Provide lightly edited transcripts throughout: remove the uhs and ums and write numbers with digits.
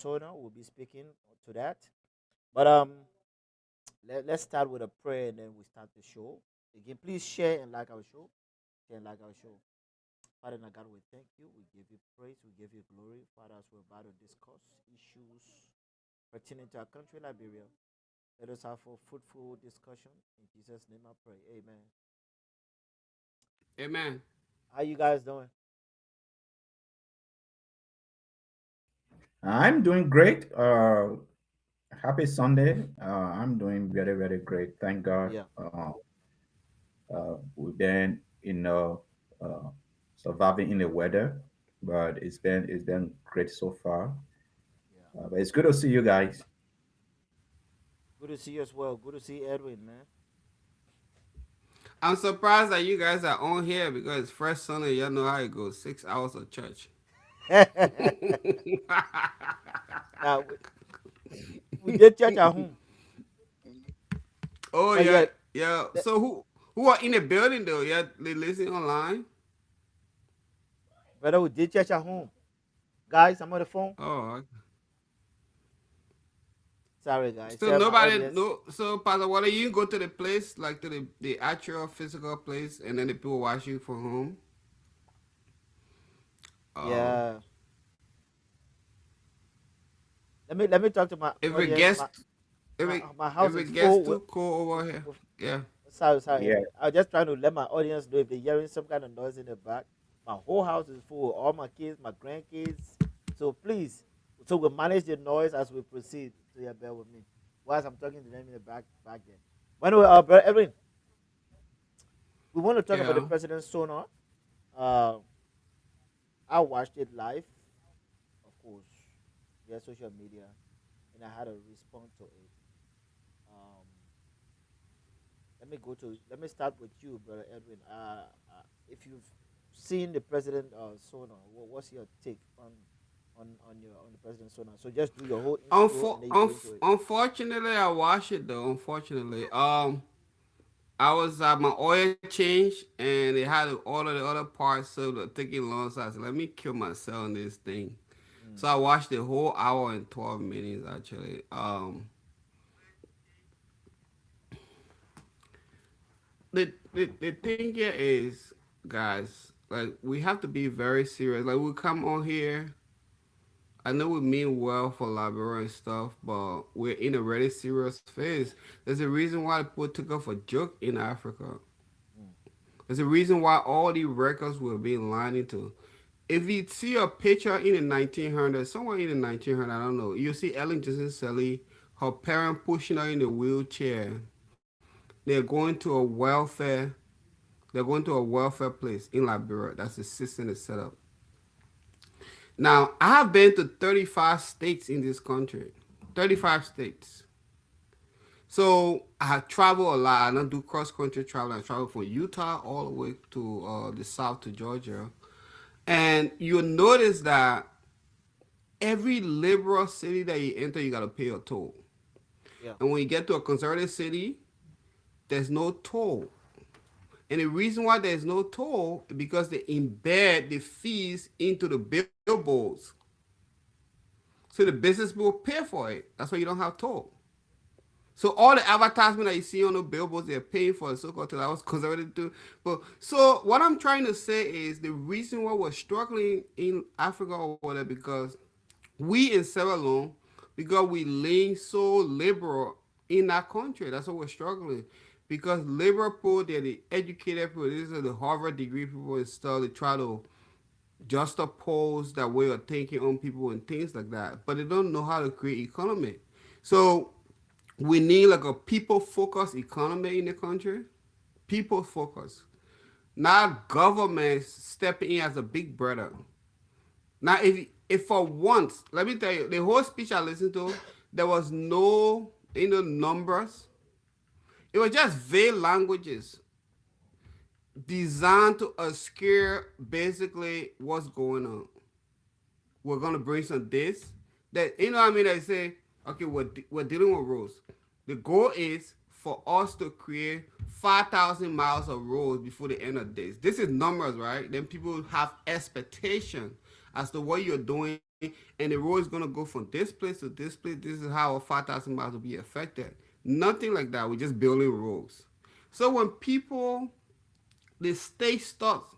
SONA. We'll be speaking to that. But let's start with a prayer and then we start the show. Again, please share and like our show. Share and like our show. Father and God, we thank you. We give you praise. We give you glory. Father, as we're about to discuss issues pertaining to our country, Liberia, let us have a fruitful discussion. In Jesus' name I pray. Amen. Amen. How you guys doing? I'm doing great. Happy Sunday. I'm doing very, very great. Thank God. Yeah. We've been, uh, surviving in the weather, but it's been great so far. Yeah. But it's good to see you guys. Good to see you as well. Good to see Edwin, man. I'm surprised that you guys are on here because it's first Sunday. Y'all know how it goes. 6 hours of church. Now we did church at home, Oh but yeah, yet, yeah. the- So who are in the building though? Yeah, they listen online. brother, we did church at home. Guys, I'm on the phone. Oh, Sorry, guys. so Tell my nobody audience. no. So Pastor Water, you go to the place like to the actual physical place, and then the people watch you from home. Oh, Yeah. Let me talk to my if it audience. gets My if my it my if house is it gets full too cold over here, with yeah. sorry, Yeah. Edwin. I was just trying to let my audience know if they're hearing some kind of noise in the back. My whole house is full, all my kids, my grandkids. So please, so we'll manage the noise as we proceed. So yeah, bear with me. Whilst I'm talking to them in the back there. Anyway, brother Edwin, we want to talk about the Yeah. president's sonar. Uh, I watched it live, of course, via social media, and I had to respond to it. Um, let me start with you, brother Edwin. If you've seen the president Sona, what's your take on the president Sona? So just do your whole intro and then you go into it. Unfortunately, I watched it though. Unfortunately, I was my oil change and they had all of the other parts, so the taking long. So I said, let me kill myself on this thing. Mm. So I watched the whole hour and 12 minutes actually. The thing here is, guys, like we have to be very serious. Like we come on here. I know we mean well for Liberia and stuff, but we're in a really serious phase. There's a reason why people took off a joke in Africa. Mm. There's a reason why all these records were being lined into. If you see a picture in the 1900s, somewhere in the 1900s, I don't know, you see Ellen Johnson Sally, her parent pushing her in the wheelchair. They're going to a welfare. They're going to a welfare place in Liberia. That's the system is set up. Now, I have been to 35 states in this country. 35 states. So I have traveled a lot. I don't do cross country travel. I travel from Utah all the way to the south to Georgia. And you'll notice that every liberal city that you enter, you got to pay a toll. Yeah. And when you get to a conservative city, there's no toll. And the reason why there's no toll is because they embed the fees into the billboards. So the business people pay for it. That's why you don't have toll. So all the advertisement that you see on the billboards, they're paying for the so-called toll. I was conservative too. But so what I'm trying to say is the reason why we're struggling in Africa or whatever, because we in Sierra Leone, because we lean so liberal in that country. That's why we're struggling. Because liberal people, they're the educated people, these are the Harvard degree people and stuff. They try to just oppose that way of thinking on people and things like that. But they don't know how to create economy. So we need like a people focused economy in the country. People focused. Not government stepping in as a big brother. Now, if for once, let me tell you, the whole speech I listened to, there was no numbers. It was just vague languages designed to obscure basically what's going on. We're gonna bring some this that what I mean. They say, okay, we're dealing with roads. The goal is for us to create 5,000 miles of roads before the end of this. This is numbers, right? Then people have expectation as to what you're doing and the road is gonna go from this place to this place. This is how 5,000 miles will be affected. Nothing like that. We're just building roads. So when people, the state starts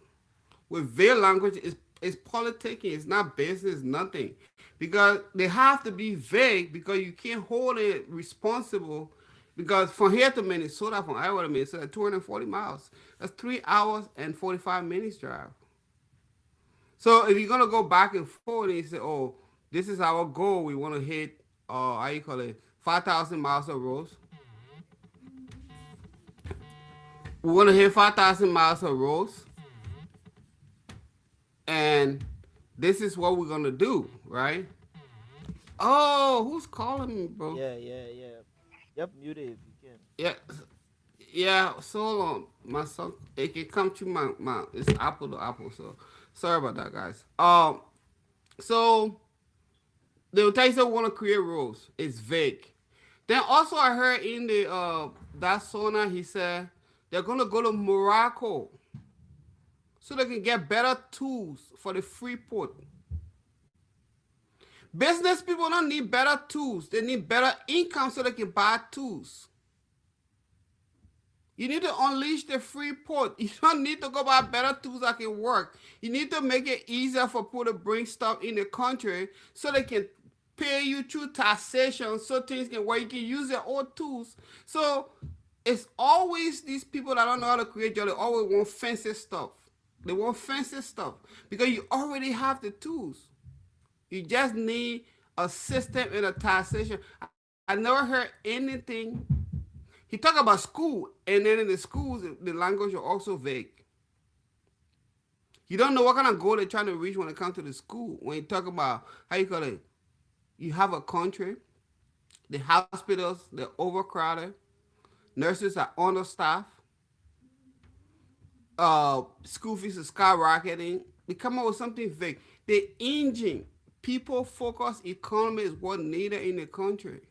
with veil language, is politicking. It's not business, nothing, because they have to be vague because you can't hold it responsible. Because from here to Minnesota, from Iowa to Minnesota, 240 miles. That's 3 hours and 45 minutes drive. So if you're gonna go back and forth and you say, "Oh, this is our goal. We want to hit, how you call it, 5,000 miles of roads. We want to hit 5,000 miles of roads, and this is what we're gonna do, right?" Oh, who's calling me, bro? Yeah, yeah, yeah. Yep, mute it if you can. Yeah, yeah. So hold on, my son. It can come to my. It's Apple to Apple. So sorry about that, guys. So they will tell you they want to create rules. It's vague. Then also I heard in the that SONA he said they're gonna go to Morocco so they can get better tools for the free port. Business people don't need better tools. They need better income so they can buy tools. You need to unleash the free port. You don't need to go buy better tools that can work. You need to make it easier for people to bring stuff in the country so they can pay you through taxation so things can where you can use their own tools. So it's always these people that don't know how to create jobs. They always want fancy stuff. They want fancy stuff because you already have the tools. You just need a system and a taxation. I never heard anything. He talked about school, and then in the schools, the language are also vague. You don't know what kind of goal they're trying to reach when it comes to the school. When you talk about how you call it, you have a country, the hospitals, they're overcrowded, nurses are understaffed, school fees are skyrocketing. They come up with something vague. The engine, people focused economy is what needed in the country.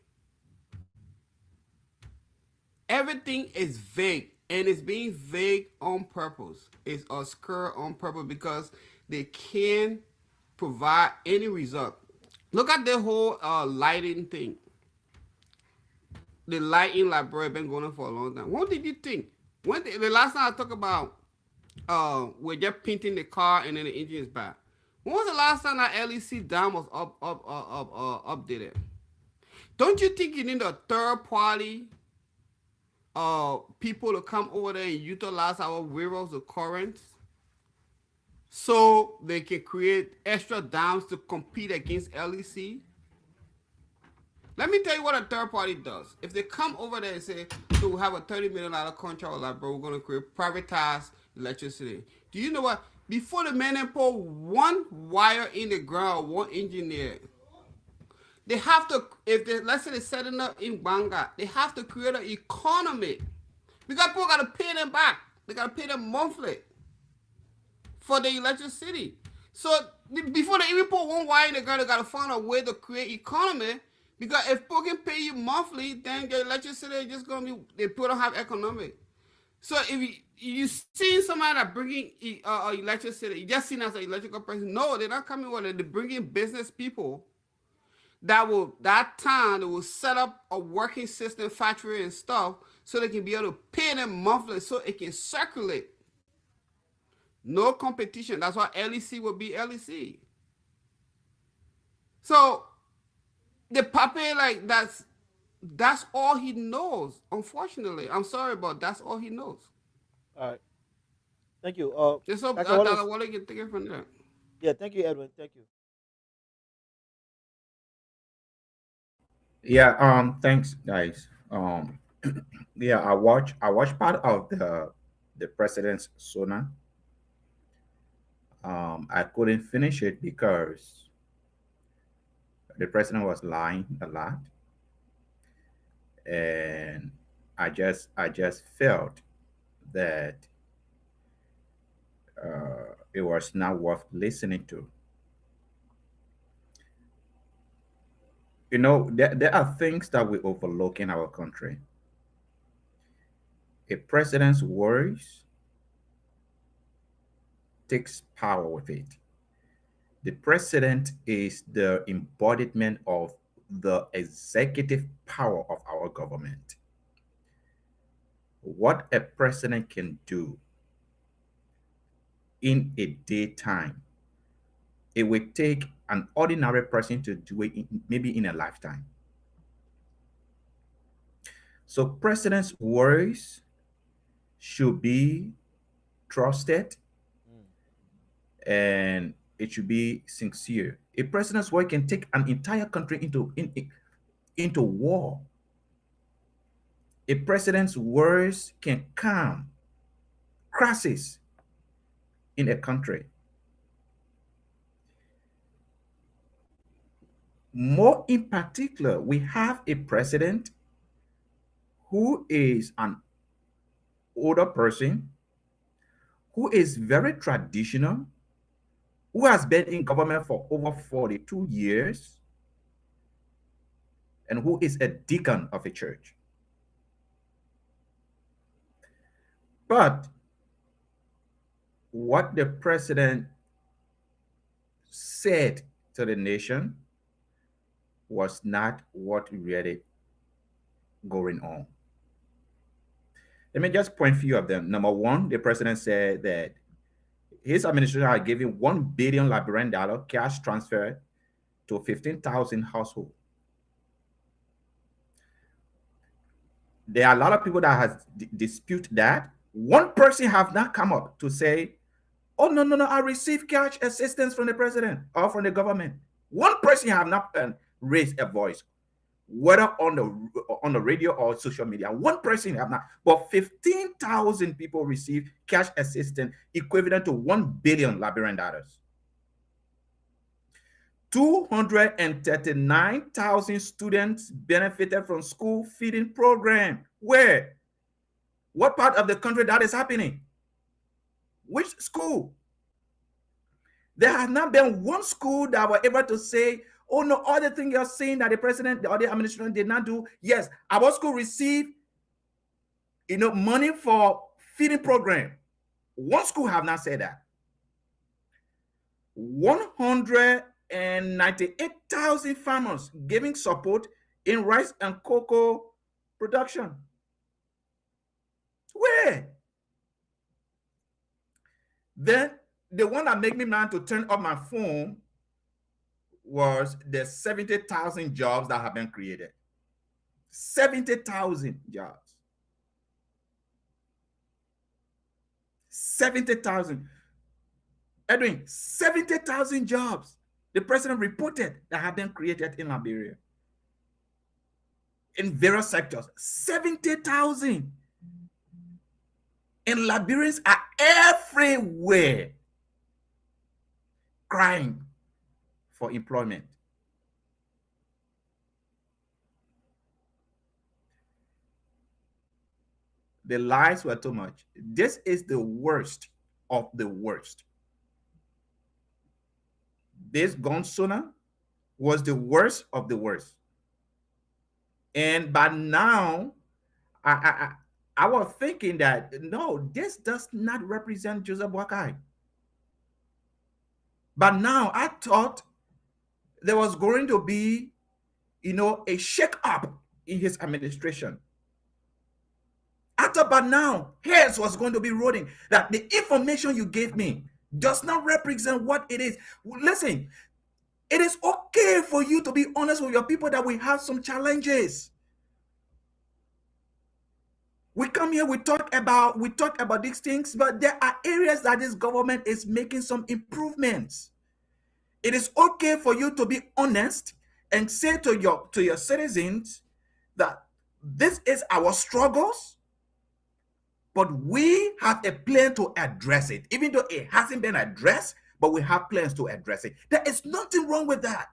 Everything is vague, and it's being vague on purpose. It's obscure on purpose because they can't provide any result. Look at the whole lighting thing. The lighting library been going on for a long time. What did you think? The last time I talked about we're just painting the car and then the engine is back. When was the last time that LEC dam was updated? Don't you think you need a third party people to come over there and utilize our railroads of currents so they can create extra dams to compete against LEC? Let me tell you what a third party does. If they come over there and say, so we have a $30 million contract, like, bro, we're going to create privatized electricity. Do you know what? Before the man put one wire in the ground, one engineer, they have to, if they, let's say they're setting up in Banga, they have to create an economy. Because people got to pay them back. They got to pay them monthly for the electricity. So before they even put one wire in the ground, they got to find a way to create economy. Because if people can pay you monthly, then the electricity is just going to be, the people don't have economic. So if you see somebody that bringing electricity, you just seen as an electrical person, no, they're not coming with it. They're bringing business people that they will set up a working system, factory and stuff, so they can be able to pay them monthly so it can circulate. No competition. That's why LEC will be LEC. So the pape, like, that's all he knows. Unfortunately, I'm sorry, but that's all he knows. All right. Thank you. So Dr. Wallace, what I can take it from there. yeah, thank you, Edwin. Thank you. Yeah, thanks guys. Yeah, I watched part of the president's SONA. I couldn't finish it because the president was lying a lot, and I just felt that it was not worth listening to. There are things that we overlook in our country. A president's words takes power with it. The president is the embodiment of the executive power of our government. What a president can do in a daytime, it would take an ordinary person to do it maybe in a lifetime. So president's words should be trusted Mm. and it should be sincere. A president's word can take an entire country into war. A president's words can calm crisis in a country. More in particular, we have a president who is an older person, who is very traditional, who has been in government for over 42 years, and who is a deacon of a church. But what the president said to the nation was not what really going on. Let me just point a few of them. Number one, the president said that his administration had given $1 billion Liberian dollar cash transfer to 15,000 households. There are a lot of people that has dispute that. One person have not come up to say, "Oh no, I received cash assistance from the president or from the government." One person have not raised a voice, whether on the radio or social media. One person have not, but 15,000 people received cash assistance equivalent to $1 billion Liberian dollars. 239,000 students benefited from school feeding program. Where? What part of the country that is happening? Which school? There has not been one school that were able to say, "Oh no, all the things you're saying that the president or the administration did not do." Yes, our school received, money for feeding program. One school have not said that. 198,000 farmers giving support in rice and cocoa production. Where? Then the one that made me man to turn off my phone was the 70,000 jobs that have been created. 70,000 jobs. 70,000. Edwin, 70,000 jobs the president reported that have been created in Liberia in various sectors. 70,000. And Liberians are everywhere crying for employment. The lies were too much. This is the worst of the worst. This gun SONA was the worst of the worst. And by now, I was thinking that no, this does not represent Joseph Boakai. But now I thought there was going to be, a shake-up in his administration. I thought by now, hairs was going to be rolling, that the information you gave me does not represent what it is. Listen, it is okay for you to be honest with your people that we have some challenges. We come here, we talk about these things, but there are areas that this government is making some improvements. It is okay for you to be honest and say to your citizens that this is our struggles, but we have a plan to address it, even though it hasn't been addressed, but we have plans to address it. There is nothing wrong with that.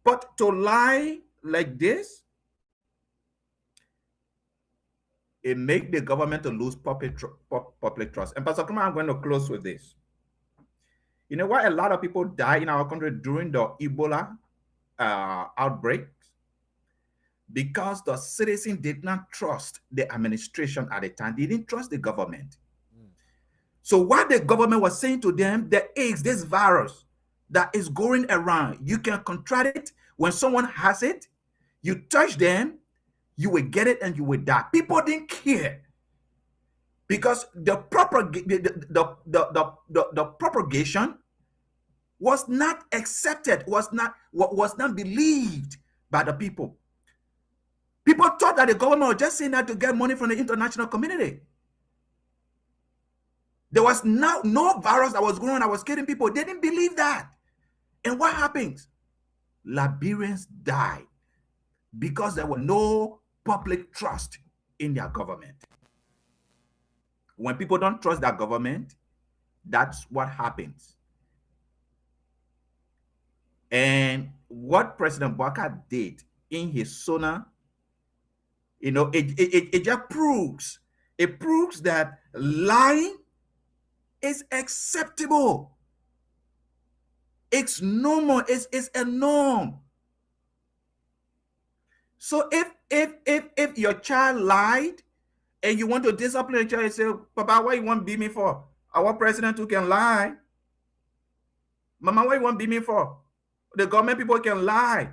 But to lie like this, it makes the government to lose public trust. And Pastor Kuma, I'm going to close with this. You know why a lot of people die in our country during the Ebola outbreak? Because the citizen did not trust the administration at the time. They didn't trust the government. So what the government was saying to them, the AIDS, this virus that is going around, you can contract it when someone has it, you touch them, you will get it and you will die. People didn't care because the propagation was not accepted, was not believed by the people. People thought that the government was just saying that to get money from the international community. There was no virus that was going on that was killing people. They didn't believe that. And what happens? Liberians died because there was no public trust in their government. When people don't trust their government, that's what happens. And what President Boakai did in his SONA, it just proves that lying is acceptable. It's normal. It's a norm. So if your child lied and you want to discipline your child, you say, Papa, why you want to beat me for? Our president who can lie. Mama, why you want to beat me for? The government people can lie.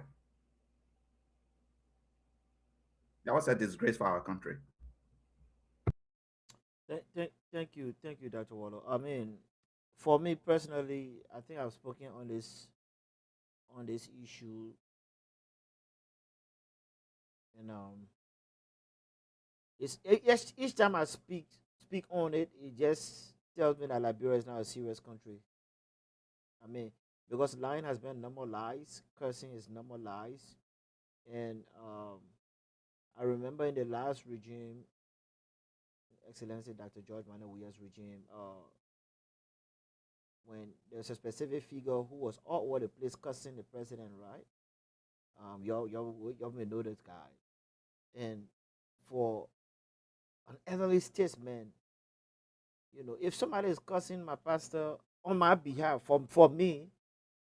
That was a disgrace for our country. Thank you, Dr. Wallo. I mean, for me personally, I think I've spoken on this issue, and each time I speak on it, it just tells me that Liberia is now a serious country. I mean, because lying has been normalized, cursing is normalized, and I remember in the last regime, Excellency Dr. George Manawia's regime, when there's a specific figure who was all over the place cursing the president, right? Y'all may know this guy, and for an elderly statesman, if somebody is cursing my pastor on my behalf, for me,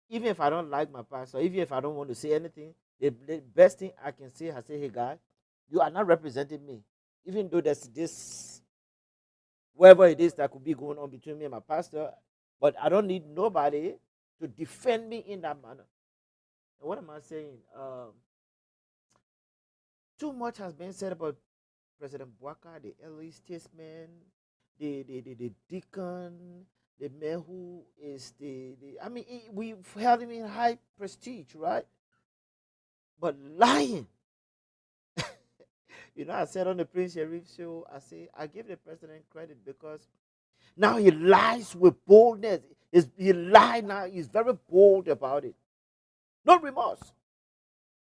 even if I don't like my pastor, even if I don't want to say anything, the best thing I can say, I say, hey, guy, you are not representing me. Even though there's this, whatever it is that could be going on between me and my pastor, but I don't need nobody to defend me in that manner. And what am I saying? Too much has been said about President Boakai, the early statesman, the deacon, the man who is I mean, we've held him in high prestige, right? But lying. I said on the Prince Sharif show, I give the president credit because now he lies with boldness. He lied now. He's very bold about it. No remorse.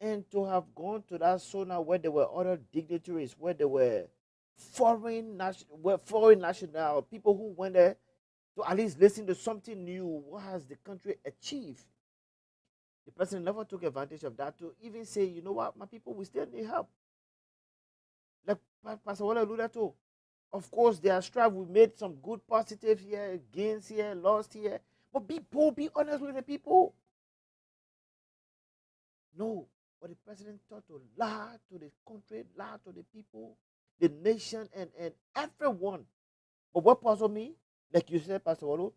And to have gone to that SONA where there were other dignitaries, where there were foreign national people who went there to at least listen to something new. What has the country achieved? The president never took advantage of that to even say, you know what, my people, we still need help. Like Pastor Wale alluded to. Of course, there are strife. We made some good positives here, gains here, lost here. But be bold, be honest with the people. No, but the president thought to lie to the country, lie to the people, the nation, and everyone. But what puzzled me, like you said, Pastor Wallo,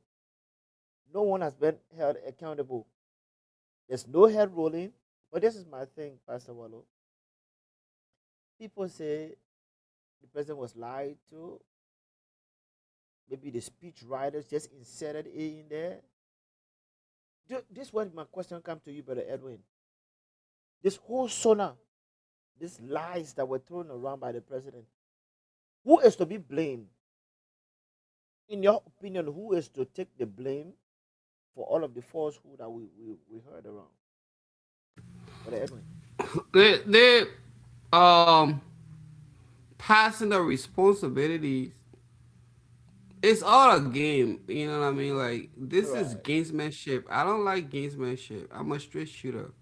no one has been held accountable. There's no head rolling. But this is my thing, Pastor Wallo. People say the president was lied to. Maybe the speech writers just inserted it in there. This is what my question comes to you, Brother Edwin. This whole SONA, these lies that were thrown around by the president, who is to be blamed? In your opinion, who is to take the blame for all of the falsehood that we heard around? Brother Edwin. They um passing the responsibilities. It's all a game, you know what I mean? Like this is Right. gamesmanship. I don't like gamesmanship. I'm a straight shooter.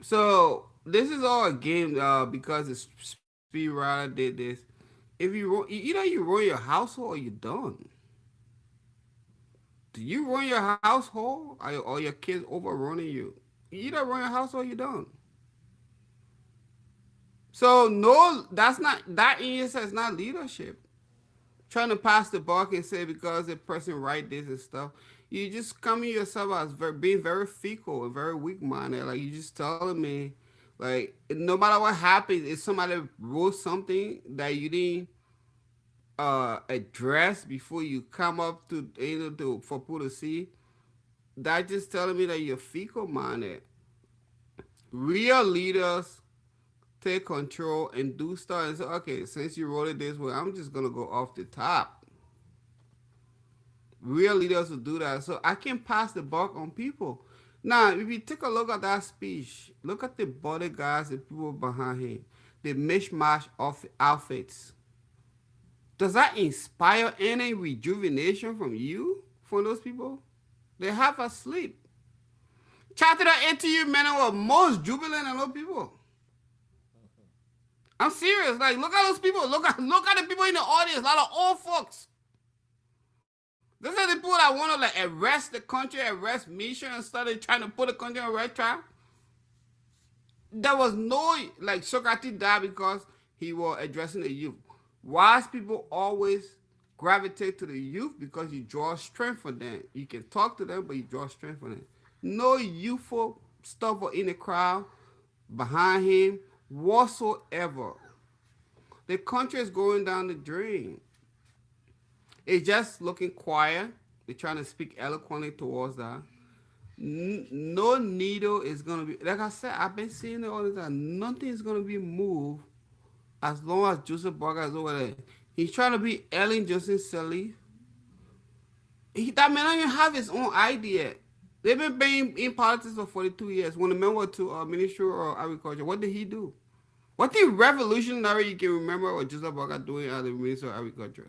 So this is all a game because the speed rider did this. If you run your household or you done. Do you run your household or your kids overrunning you? You either run your household or you done. So no, that's not that in itself is not leadership. trying to pass the buck and say because the person write this and stuff. You just coming yourself as being very feeble and very weak minded. Like you just telling me, like no matter what happens, if somebody wrote something that you didn't address before you come up to for people to see, that just telling me that you're feeble minded. Real leaders take control and do stuff and say, okay, since you wrote it this way, I'm just gonna go off the top. Real leaders will do that. So I can pass the buck on people. Now, if you take a look at that speech, look at the bodyguards and people behind him, the mishmash of outfits. Does that inspire any rejuvenation from you, from those people? They have asleep. Chatted that interview, man, were most jubilant than those people. I'm serious. Like, look at those people. Look at the people in the audience. A lot of old folks. These are the people that want to like arrest the country, arrest Misha, and started trying to put the country on red track. There was no like Socrates died because he was addressing the youth. Wise people always gravitate to the youth because you draw strength from them. You can talk to them, but you draw strength from them. No youthful stuff in the crowd behind him whatsoever. The country is going down the drain. It's just looking quiet. They're trying to speak eloquently towards that. No needle is going to be, like I said, I've been seeing it all the time. Nothing is going to be moved as long as Joseph Boakai is over there. He's trying to be Ellen Johnson Sirleaf. That man don't even have his own idea. They've been being in politics for 42 years. When the man went to Ministry of Agriculture, what did he do? What the revolutionary you can remember what Joseph Boakai doing as the Minister of Agriculture?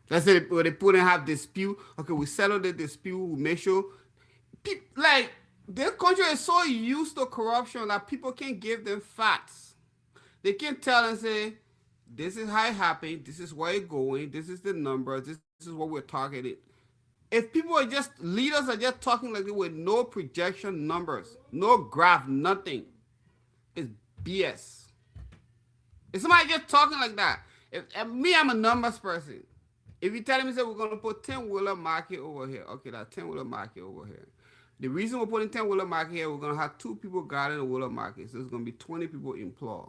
That's it. Where they put and have dispute. Okay, we settled the dispute. We make sure. Like, this country is so used to corruption that people can't give them facts. They can't tell and say, this is how it happened. This is where it's going. This is the number. This is what we're targeting. If people are just, leaders are just talking like this with no projection numbers, no graph, nothing, it's BS. If somebody just talking like that, I'm a numbers person. If you tell me that we're going to put 10-wheeler market over here, okay, that 10-wheeler market over here. The reason we're putting 10-wheeler market here, we're going to have 2 people guarding the wheeler market. So it's going to be 20 people employed.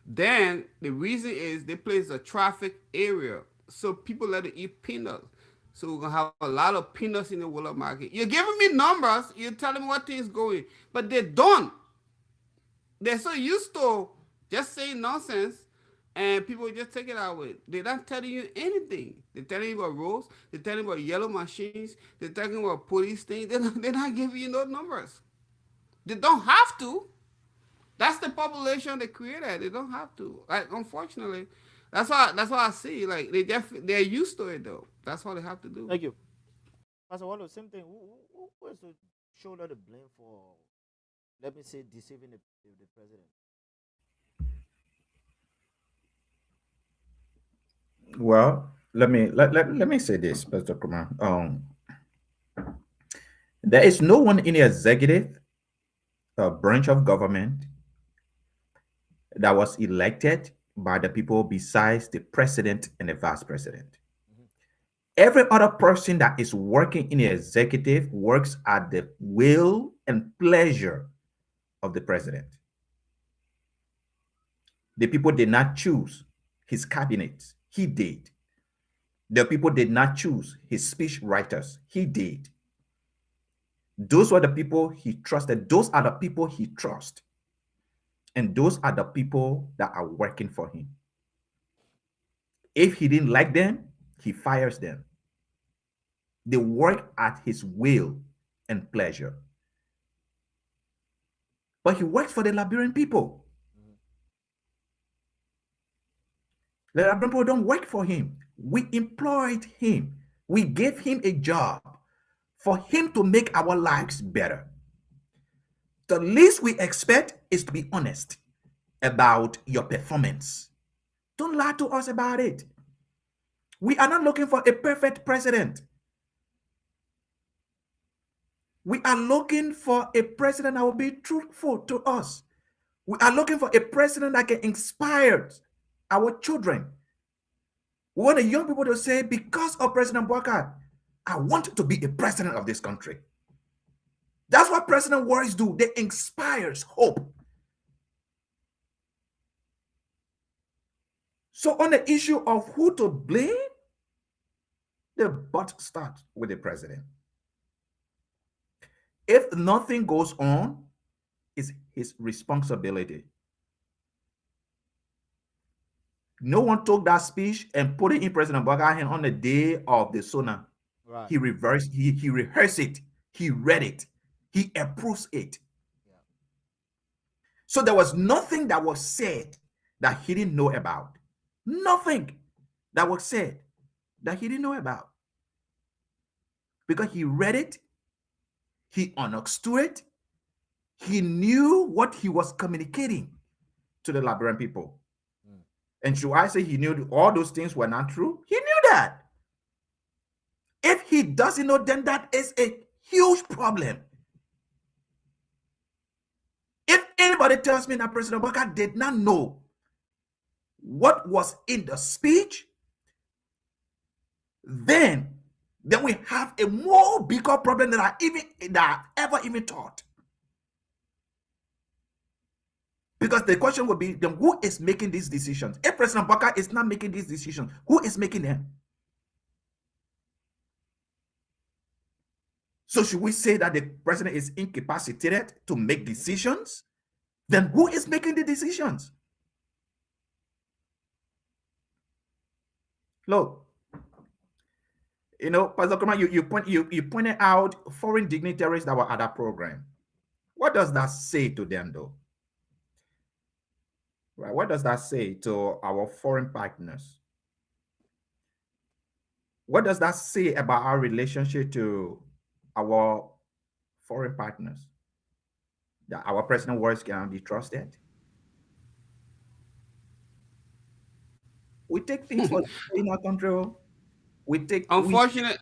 Then the reason is they place a traffic area. So people let it eat peanuts. So we're going to have a lot of peanuts in the wheeler market. You're giving me numbers. You're telling me what things going. But they don't. They're so used to just saying nonsense. And people just take it out with. They're not telling you anything. They're telling you about roads. They're telling you about yellow machines. They're talking about police things. They're not giving you no numbers. They don't have to. That's the population they created. They don't have to. Like, unfortunately, that's why I see. Like they're used to it though. That's what they have to do. Thank you. Pastor Wallo, same thing. Who is to shoulder the blame for, let me say, deceiving the president? Well, let me say this, Pastor Kumar. There is no one in the executive branch of government that was elected by the people besides the president and the vice president. Every other person that is working in the executive works at the will and pleasure of the president. The people did not choose his cabinet. He did. The people did not choose his speech writers. He did. Those were the people he trusted. Those are the people he trusts. And those are the people that are working for him. If he didn't like them, he fires them. They work at his will and pleasure. But he works for the Liberian people. The Liberian people don't work for him. We employed him. We gave him a job for him to make our lives better. The least we expect is to be honest about your performance. Don't lie to us about it. We are not looking for a perfect president. We are looking for a president that will be truthful to us. We are looking for a president that can inspire our children. We want the young people to say, because of President Boakai, I want to be a president of this country. That's what President Warriors do. They inspires hope. So on the issue of who to blame, the butt starts with the president. If nothing goes on, it's his responsibility. No one took that speech and put it in President Boakai hand on the day of the SONA. Right. He reversed, he rehearsed it, he read it, he approves it. Yeah. So there was nothing that was said that he didn't know about. Nothing that was said that he didn't know about. Because he read it, he understood it, he knew what he was communicating to the Liberian people. Mm. And should I say he knew all those things were not true? He knew that. If he doesn't know, then that is a huge problem. If anybody tells me that President Boakai did not know what was in the speech, then we have a more bigger problem than I ever even thought. Because the question would be, then who is making these decisions? If President Boakai is not making these decisions, who is making them? So should we say that the president is incapacitated to make decisions? Then who is making the decisions? Look, Pastor Kuma, you pointed out foreign dignitaries that were at that program. What does that say to them, though? Right? What does that say to our foreign partners? What does that say about our relationship to our foreign partners? That our president words cannot be trusted. We take things for in our country. Unfortunately,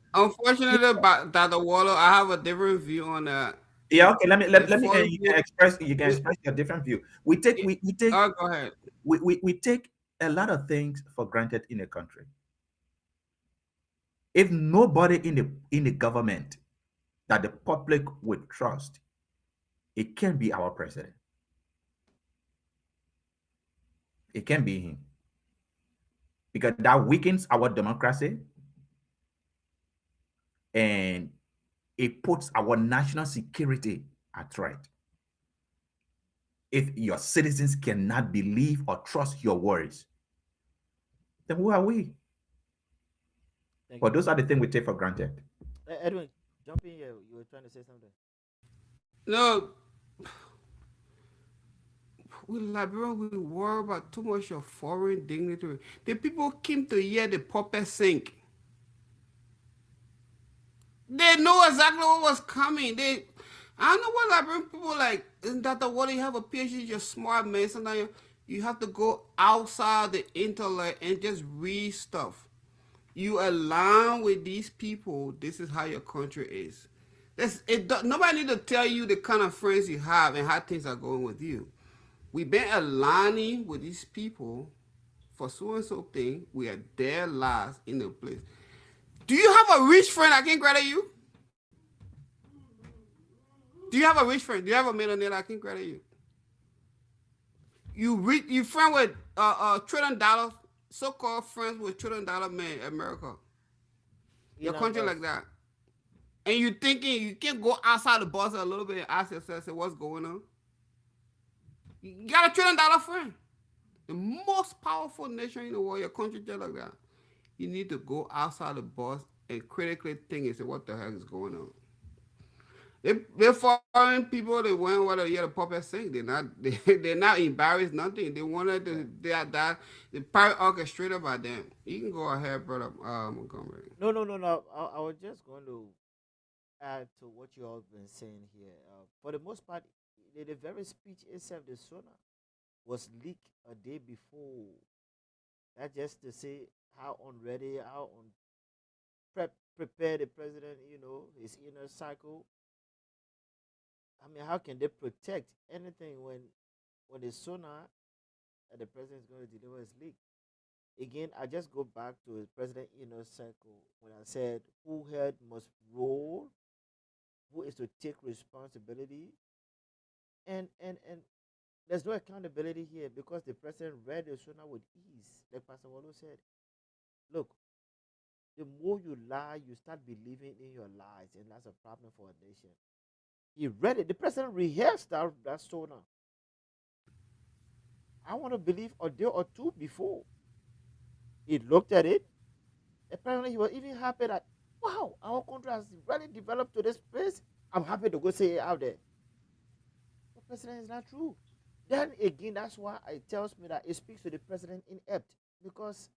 about Dr. Waller, I have a different view on that. Yeah, okay. Let me you Foreign can express your different view. We take oh, go ahead. we take a lot of things for granted in a country. If nobody in the government that the public would trust, it can be our president. It can be him. Because that weakens our democracy and it puts our national security at threat. If your citizens cannot believe or trust your words, then who are we? But those are the things we take for granted. Edwin, jump in here. You were trying to say something. No, we Liberian, we worry about too much of foreign dignitary. The people came to hear the puppet sing. They know exactly what was coming. I don't know what Liberian people like. Isn't that the what you have a PhD? You're smart, man. Sometimes you have to go outside the intellect and just read stuff. You align with these people. This is how your country is. Nobody need to tell you the kind of friends you have and how things are going with you. We've been aligning with these people for so and so thing. We are their lives in the place. Do you have a rich friend that can credit you? Do you have a rich friend? Do you have a millionaire that can credit you? You friend with $1 trillion, so-called friends with $1 trillion men in America. Your country like that. And you thinking you can go outside the box a little bit and ask yourself, say, what's going on? You got $1 trillion friend. The most powerful nation in the world, your country just like that. You need to go outside the box and critically think and say, what the heck is going on? They foreign people, they want what the puppet sing. They're not embarrassed, nothing. They wanted to the pirate orchestrated by them. You can go ahead, brother Montgomery. No. I was just going to add to what you all been saying here. For the most part, the very speech itself, the SONA, was leaked a day before. That's just to say how unready, how prepared the president, his inner cycle. I mean, how can they protect anything when the SONA that the president is going to deliver is leaked? Again, I just go back to President Inner Circle when I said who head must roll, who is to take responsibility, and there's no accountability here because the president read the SONA with ease. Like Pastor Wallo said, look, the more you lie, you start believing in your lies, and that's a problem for a nation. He read it. The president rehearsed that SONA. I want to believe a day or two before. He looked at it. Apparently, he was even happy that, wow, our country has really developed to this place. I'm happy to go say it out there. But president is not true. Then again, that's why it tells me that it speaks to the president inept because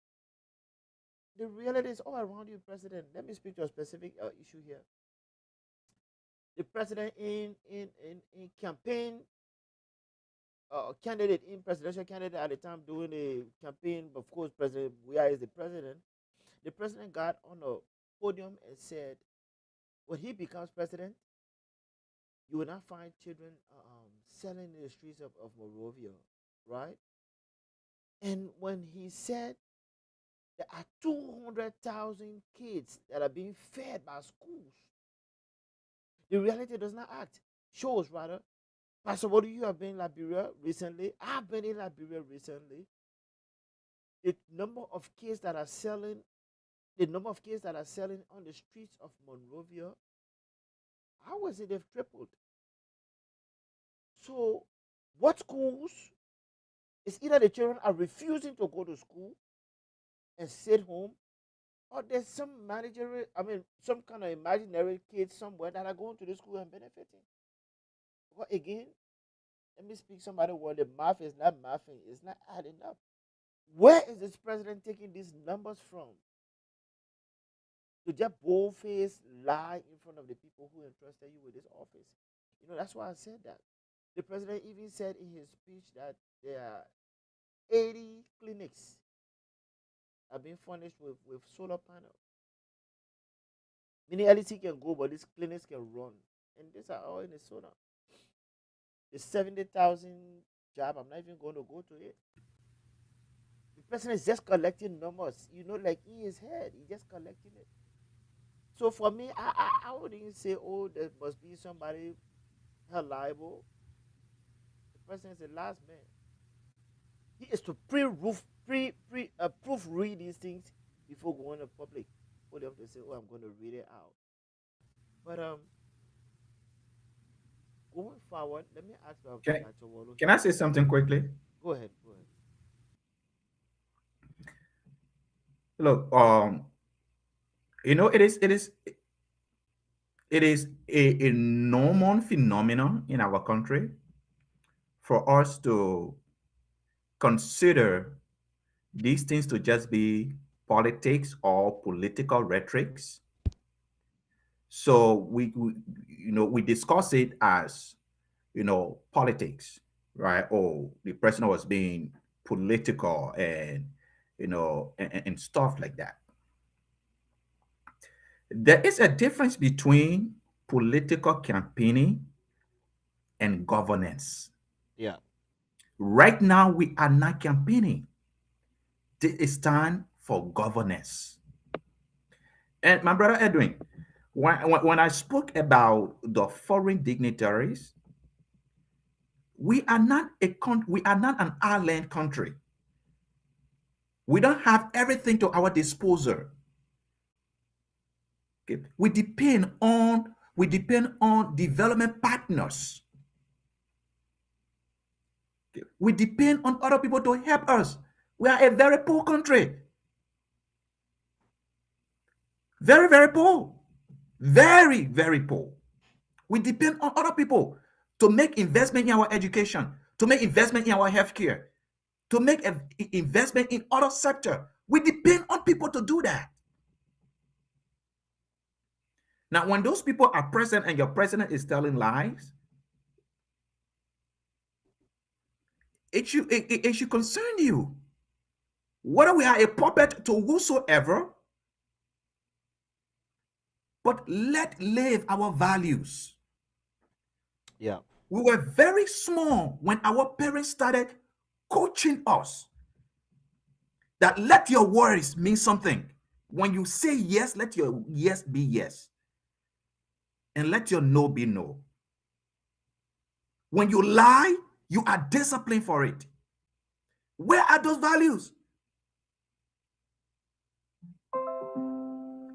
the reality is all around you, president. Let me speak to a specific issue here. The president in campaign candidate in presidential candidate at the time doing the campaign. Of course, President Buya is the president. The president got on a podium and said, when he becomes president, you will not find children selling in the streets of Monrovia, right? And when he said there are 200,000 kids that are being fed by schools, the reality does not act. Shows rather. Pastor, what do you have been in Liberia recently? I've been in Liberia recently. The number of kids that are selling, the number of kids that are selling on the streets of Monrovia, how is it they've tripled? So, what schools is either the children are refusing to go to school and sit home, or there's some managerial, some kind of imaginary kids somewhere that are going to the school and benefiting. But again, let me speak somebody where the math is not mathing, it's not adding up. Where is this president taking these numbers from? To just bold-faced lie in front of the people who entrusted you with this office. That's why I said that. The president even said in his speech that there are 80 clinics have been furnished with solar panels. Meaning LEC can go, but these clinics can run. And these are all in the solar. The 70,000 job, I'm not even going to go to it. The president is just collecting numbers, like in his head. He's just collecting it. So for me, I wouldn't say, oh, there must be somebody held liable. The president is the last man. He is to proofread these things before going to public. For them to say, oh, I'm going to read it out. But going forward, let me ask Can, Dr. Wallo. can I say something quickly? Go ahead. Look, it is a normal phenomenon in our country for us to consider these things to just be politics or political rhetorics. So we discuss it as politics, right? Oh, the president was being political and stuff like that. There is a difference between political campaigning and governance. Yeah. Right now, we are not campaigning. This is time for governance. And my brother Edwin, when I spoke about the foreign dignitaries, we are not an island country. We don't have everything to our disposal. Okay? We depend on development partners. Okay? We depend on other people to help us. We are a very poor country. Very, very poor. Very, very poor. We depend on other people to make investment in our education, to make investment in our healthcare, to make an investment in other sector. We depend on people to do that. Now, when those people are present and your president is telling lies, it should concern you. Whether we are a puppet to whosoever, but let live our values. Yeah. We were very small when our parents started coaching us. That let your words mean something. When you say yes, let your yes be yes, and let your no be no. When you lie, you are disciplined for it. Where are those values?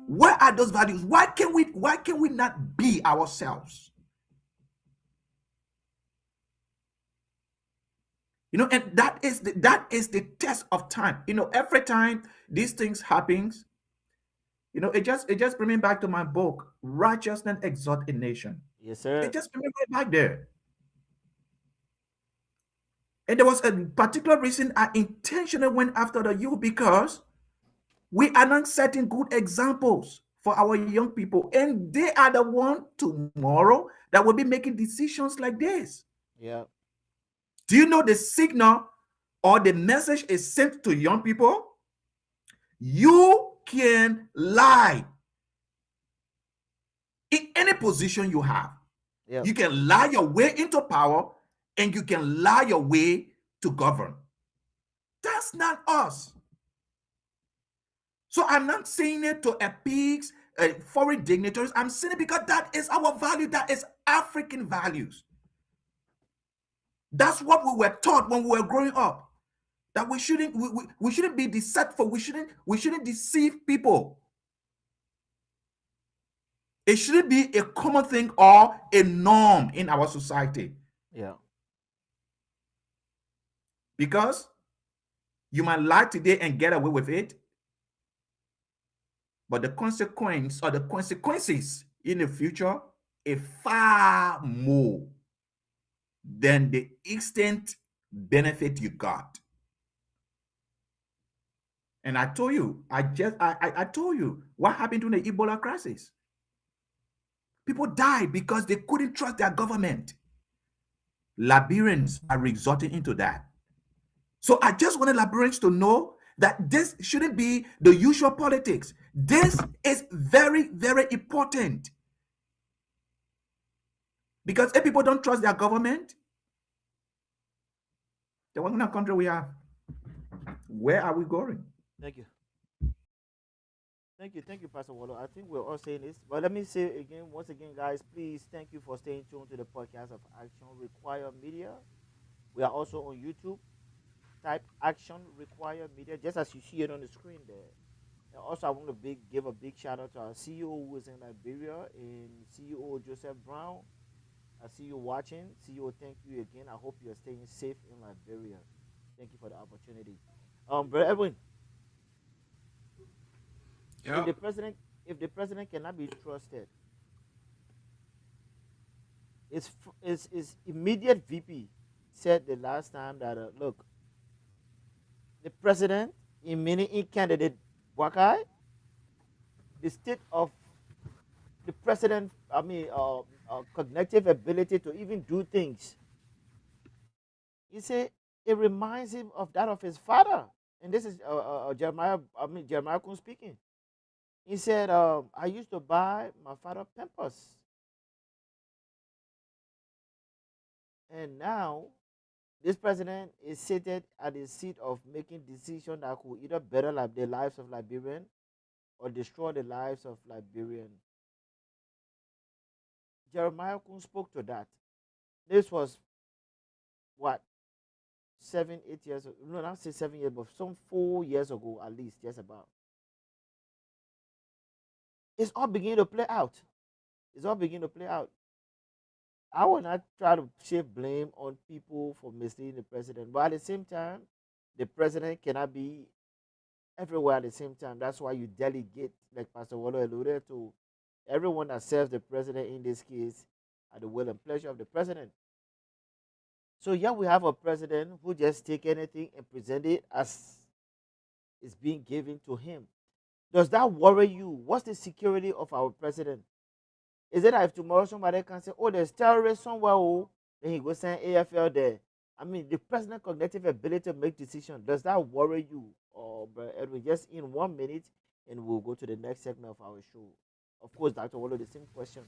Where are those values? Why can we not be ourselves? And that is the test of time. Every time these things happens, it just bring me back to my book, Righteousness Exalt a Nation. Yes, It sir. just bring me right back there. And there was a particular reason I intentionally went after the youth, because we are not setting good examples for our young people, and they are the one tomorrow that will be making decisions like this. Yeah. Do you know the signal or the message is sent to young people? You can lie in any position you have. Yeah. You can lie your way into power, and you can lie your way to govern. That's not us. So I'm not saying it to appease foreign dignitaries. I'm saying it because that is our value. That is African values. That's what we were taught when we were growing up. That we shouldn't be deceitful. We shouldn't deceive people. It shouldn't be a common thing or a norm in our society, Yeah. because you might lie today and get away with it, but the consequence or the consequences in the future are far more than the instant benefit you got. And I told you, I told you what happened during the Ebola crisis. People died because they couldn't trust their government. Liberians are resorting into that. So I just wanted Liberians to know that this shouldn't be the usual politics. This is very, very important. Because if people don't trust their government, then what kind of country we have? Where are we going? Thank you. Thank you, Pastor Wallo. I think we're all saying this, but let me say again, once again, guys, please thank you for staying tuned to the podcast of Action Require Media. We are also on YouTube. Type Action Require Media, just as you see it on the screen there. And also, I want to give a big shout out to our CEO who is in Liberia, and CEO Joseph Brown. I see you watching. CEO, thank you again. I hope you are staying safe in Liberia. Thank you for the opportunity. Brother Edwin, if Yeah. the president if the president cannot be trusted, his immediate VP said the last time that look, the president, in many in candidate Boakai, the state of the president, I mean, cognitive ability to even do things. He said it reminds him of that of his father, and this is Jeremiah. I mean Jeremiah Kun speaking. He said, "I used to buy my father Pampers, and now this president is seated at the seat of making decisions that could either better the lives of Liberian or destroy the lives of Liberian." Jeremiah Kun spoke to that. This was what 7, 8 years ago. No, not say 7 years, but some 4 years ago at least, just about. It's all beginning to play out. It's all beginning to play out. I will not try to shift blame on people for misleading the president, but at the same time, the president cannot be everywhere at the same time. That's why you delegate, like Pastor Wallo alluded to, everyone that serves the president in this case at the will and pleasure of the president. So yeah, we have a president who just take anything and present it as it's being given to him. Does that worry you? What's the security of our president? Is it that if tomorrow somebody can say, "Oh, there's terrorists somewhere," oh, then he go send AFL there? I mean, the president's cognitive ability to make decisions, does that worry you? Or Edwin, just in 1 minute, and we'll go to the next segment of our show. Of course, Dr. Wallo, the same question.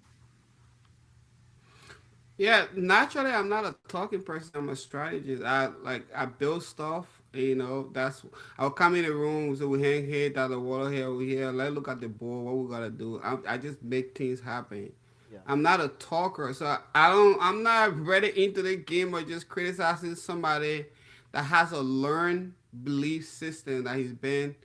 Yeah, naturally, I'm not a talking person. I'm a strategist. I build stuff That's I'll come in the room, so we hang here, down the water here, over here. Let's look at the board. What we gotta do? I just make things happen. Yeah. I'm not a talker, so I don't. I'm not ready into the game or just criticizing somebody that has a learned belief system that he's been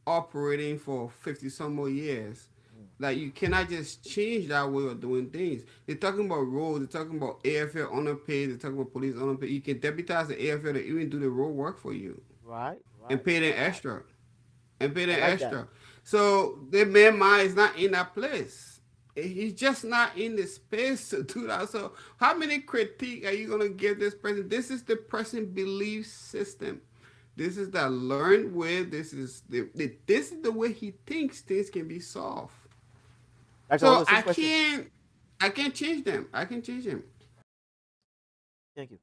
operating for 50 some more years. Mm. Like you cannot just change that way of doing things. They're talking about roads, they're talking about AFL underpaid, they're talking about police underpaid. You can deputize the AFL to even do the road work for you Right. and Right. pay them extra. And pay I them like that. extra. So the man mind is not in that place. He's just not in the space to do that. So how many critique are you gonna give this person? This is the person belief system. This is the learned way. This is the way he thinks things can be solved. Dr. So Olo, same question. I can't change them. I can change them. Thank you.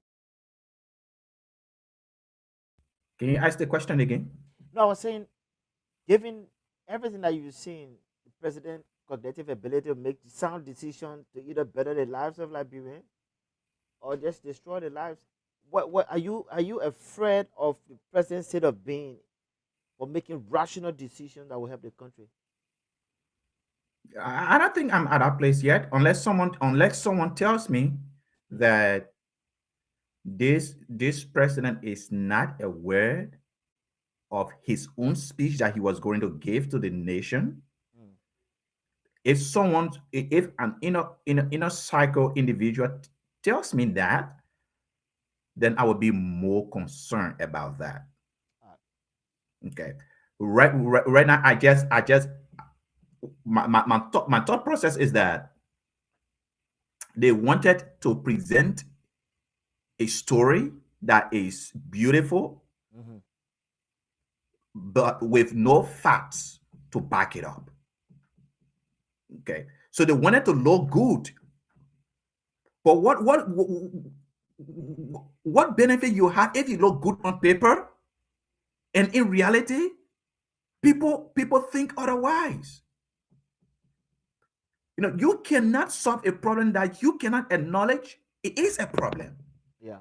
Can you ask the question again? No, I was saying, given everything that you've seen, the president cognitive ability to make sound decisions to either better the lives of Liberians or just destroy the lives. What are you afraid of the president's state of being for making rational decisions that will help the country? I don't think I'm at that place yet, unless someone tells me that this president is not aware of his own speech that he was going to give to the nation. Mm. If an inner cycle individual tells me that, then I would be more concerned about that. Uh, Okay. Right now, I just my thought process is that they wanted to present a story that is beautiful, mhm. but with no facts to back it up. Okay. So they wanted to look good. But what benefit you have if you look good on paper and in reality people think otherwise? You cannot solve a problem that you cannot acknowledge it is a problem. Yeah.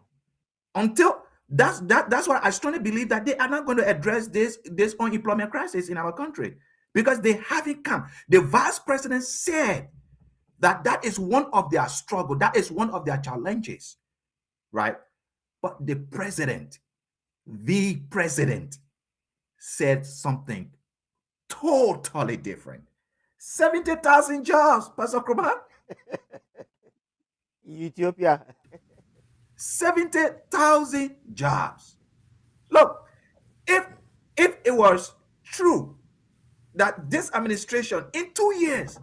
Until that's why I strongly believe that they are not going to address this unemployment crisis in our country, because they haven't come. The vice president said that is one of their struggle, that is one of their challenges, right? But the president said something totally different. 70,000 jobs, Pastor Kruman. Ethiopia. 70,000 jobs. Look, if it was true that this administration in 2 years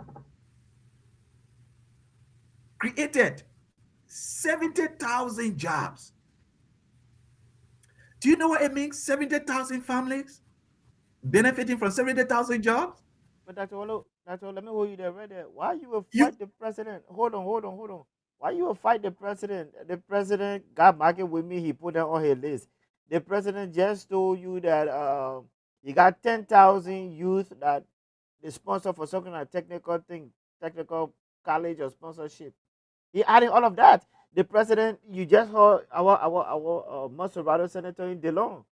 created 70,000 jobs, do you know what it means? 70,000 families benefiting from 70,000 jobs? But Dr. Olo, let me hold you there right there. Why you will You fight the president? Hold on. Why you will fight the president? The president got market with me. He put that on his list. The president just told you that he got 10,000 youth that they sponsor for some kind of technical thing, technical college or sponsorship. He adding all of that. The president, you just heard our Maserado senator in DeLong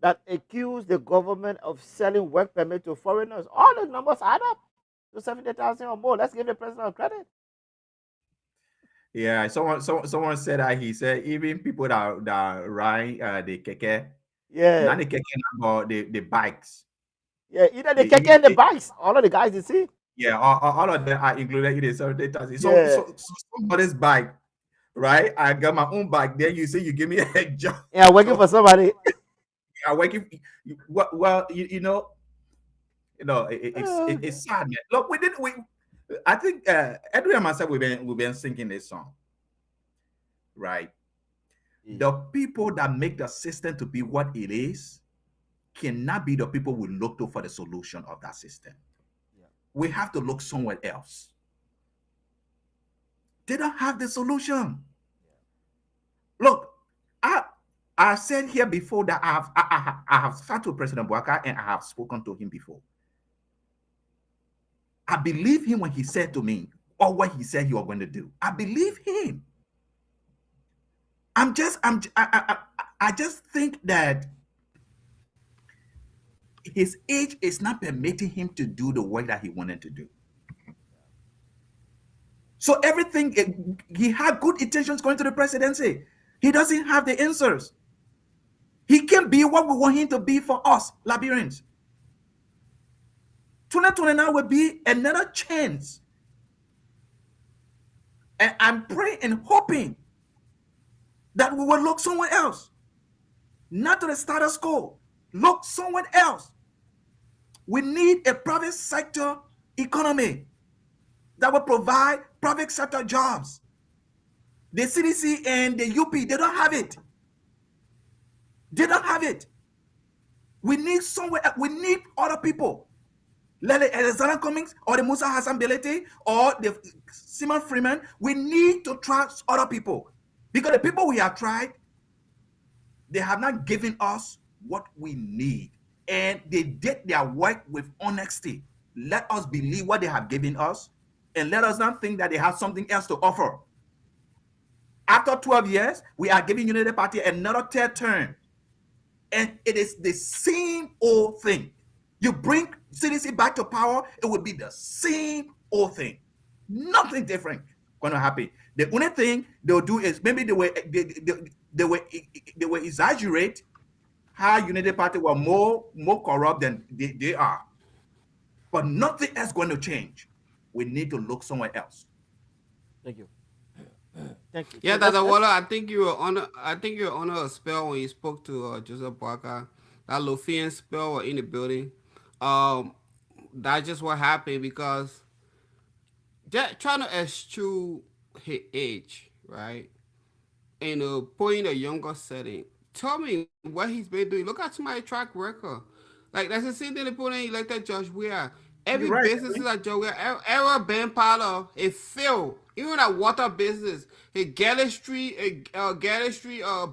that accused the government of selling work permit to foreigners. All the numbers add up to 70,000 or more. Let's give the president credit. Yeah, someone said that. He said even people that ride the keke, Yeah, not the keke, but the bikes. yeah. Either the They keke even and the bikes. All of the guys you see. yeah, all of them are included in the 70,000. So, Yeah, so somebody's bike, right? I got my own bike. Then you say you give me a job. yeah. Working for somebody. I working. Well, it's sad, man. Look, I think Edwin and myself we've been singing this song, right? Yeah, The people that make the system to be what it is cannot be the people we look to for the solution of that system. yeah. We have to look somewhere else. They don't have the solution. Look, I said here before that I have sat to President Boakai and I have spoken to him before. I believe him when he said to me, or what he said he was going to do. I believe him. I just think that his age is not permitting him to do the work that he wanted to do. So everything, he had good intentions going to the presidency. He doesn't have the answers. He can be what we want him to be for us, Liberians. 2029 will be another chance. And I'm praying and hoping that we will look somewhere else, not to the status quo. Look somewhere else. We need a private sector economy that will provide private sector jobs. The CDC and the UP, they don't have it. They don't have it. We need somewhere. We need other people. Let it Alexander Cummings or the Musa Hassan Belete or the Simon Freeman. We need to try other people, because the people we have tried, they have not given us what we need, and they did their work with honesty. Let us believe what they have given us, and let us not think that they have something else to offer. After 12 years, we are giving United Party another third term, and it is the same old thing. You bring CDC back to power, it will be the same old thing. Nothing different going to happen. The only thing they'll do is maybe they will exaggerate how United Party were more corrupt than they are. But nothing else going to change. We need to look somewhere else. Thank you. Thank you. Yeah, So Dr. Waller, I think you were on a spell when you spoke to Joseph Boakai. That Lufian spell were in the building. Um, that's just what happened because just trying to eschew his age, right? And put in a younger setting. Tell me what he's been doing. Look at my track record. Like that's the same thing they put in elected Judge Weir. You're Every right. business that Judge Weir ever been part of, it failed. Even that water business, a Galley Street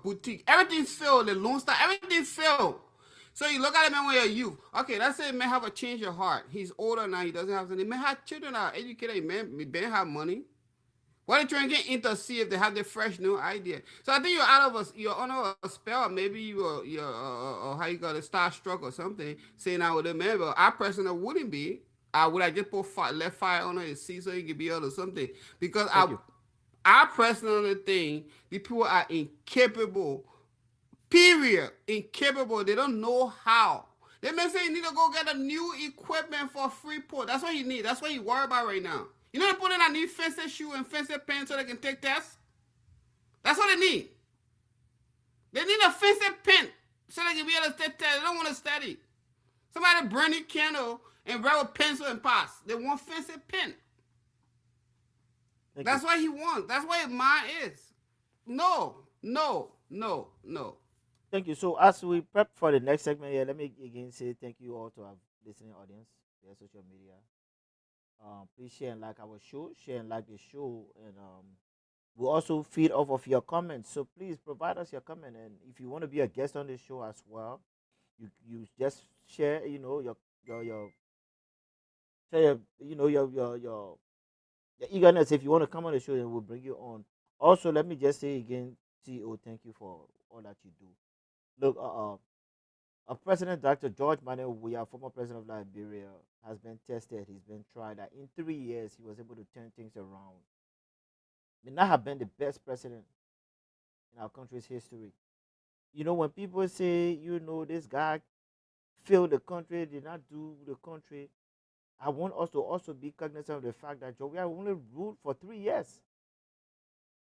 boutique, everything failed. The Lone Star, everything failed. So you look at him when you're a youth. Okay, let's say he may have a change of heart. He's older now. He doesn't have something. He may have children that are educated. He may have money. Why don't you get into see if they have the fresh new idea? So I think you're on a spell. Maybe you're how you got a starstruck or something. Saying I would remember. I personally wouldn't be. I would have just put left fire on his seat so he could be able to something. Because I personally think the people are incapable. Period. Incapable. They don't know how. They may say you need to go get a new equipment for Freeport. That's what you need. That's what you worry about right now. You know they put in a new fancy shoe and fancy pants so they can take tests? That's what they need. They need a fancy pen so they can be able to take tests. They don't want to study. Somebody burn a candle and write with pencil and pass. They want fancy pen. That's what he wants. That's what his mind is. No. thank you. So as we prep for the next segment here, let me again say thank you all to our listening audience, their social media. Please share and like our show, share and like the show, and we also feed off of your comments. So please provide us your comment, and if you want to be a guest on the show as well, you just share, your share your eagerness. If you want to come on the show, then we'll bring you on. Also, let me just say again, CEO, thank you for all that you do. Look, President Dr. George Manuel Weah, former president of Liberia, has been tested. He's been tried. That in 3 years, he was able to turn things around. May not have been the best president in our country's history. When people say, this guy failed the country, did not do the country, I want us to also be cognizant of the fact that Joe Weah only ruled for 3 years.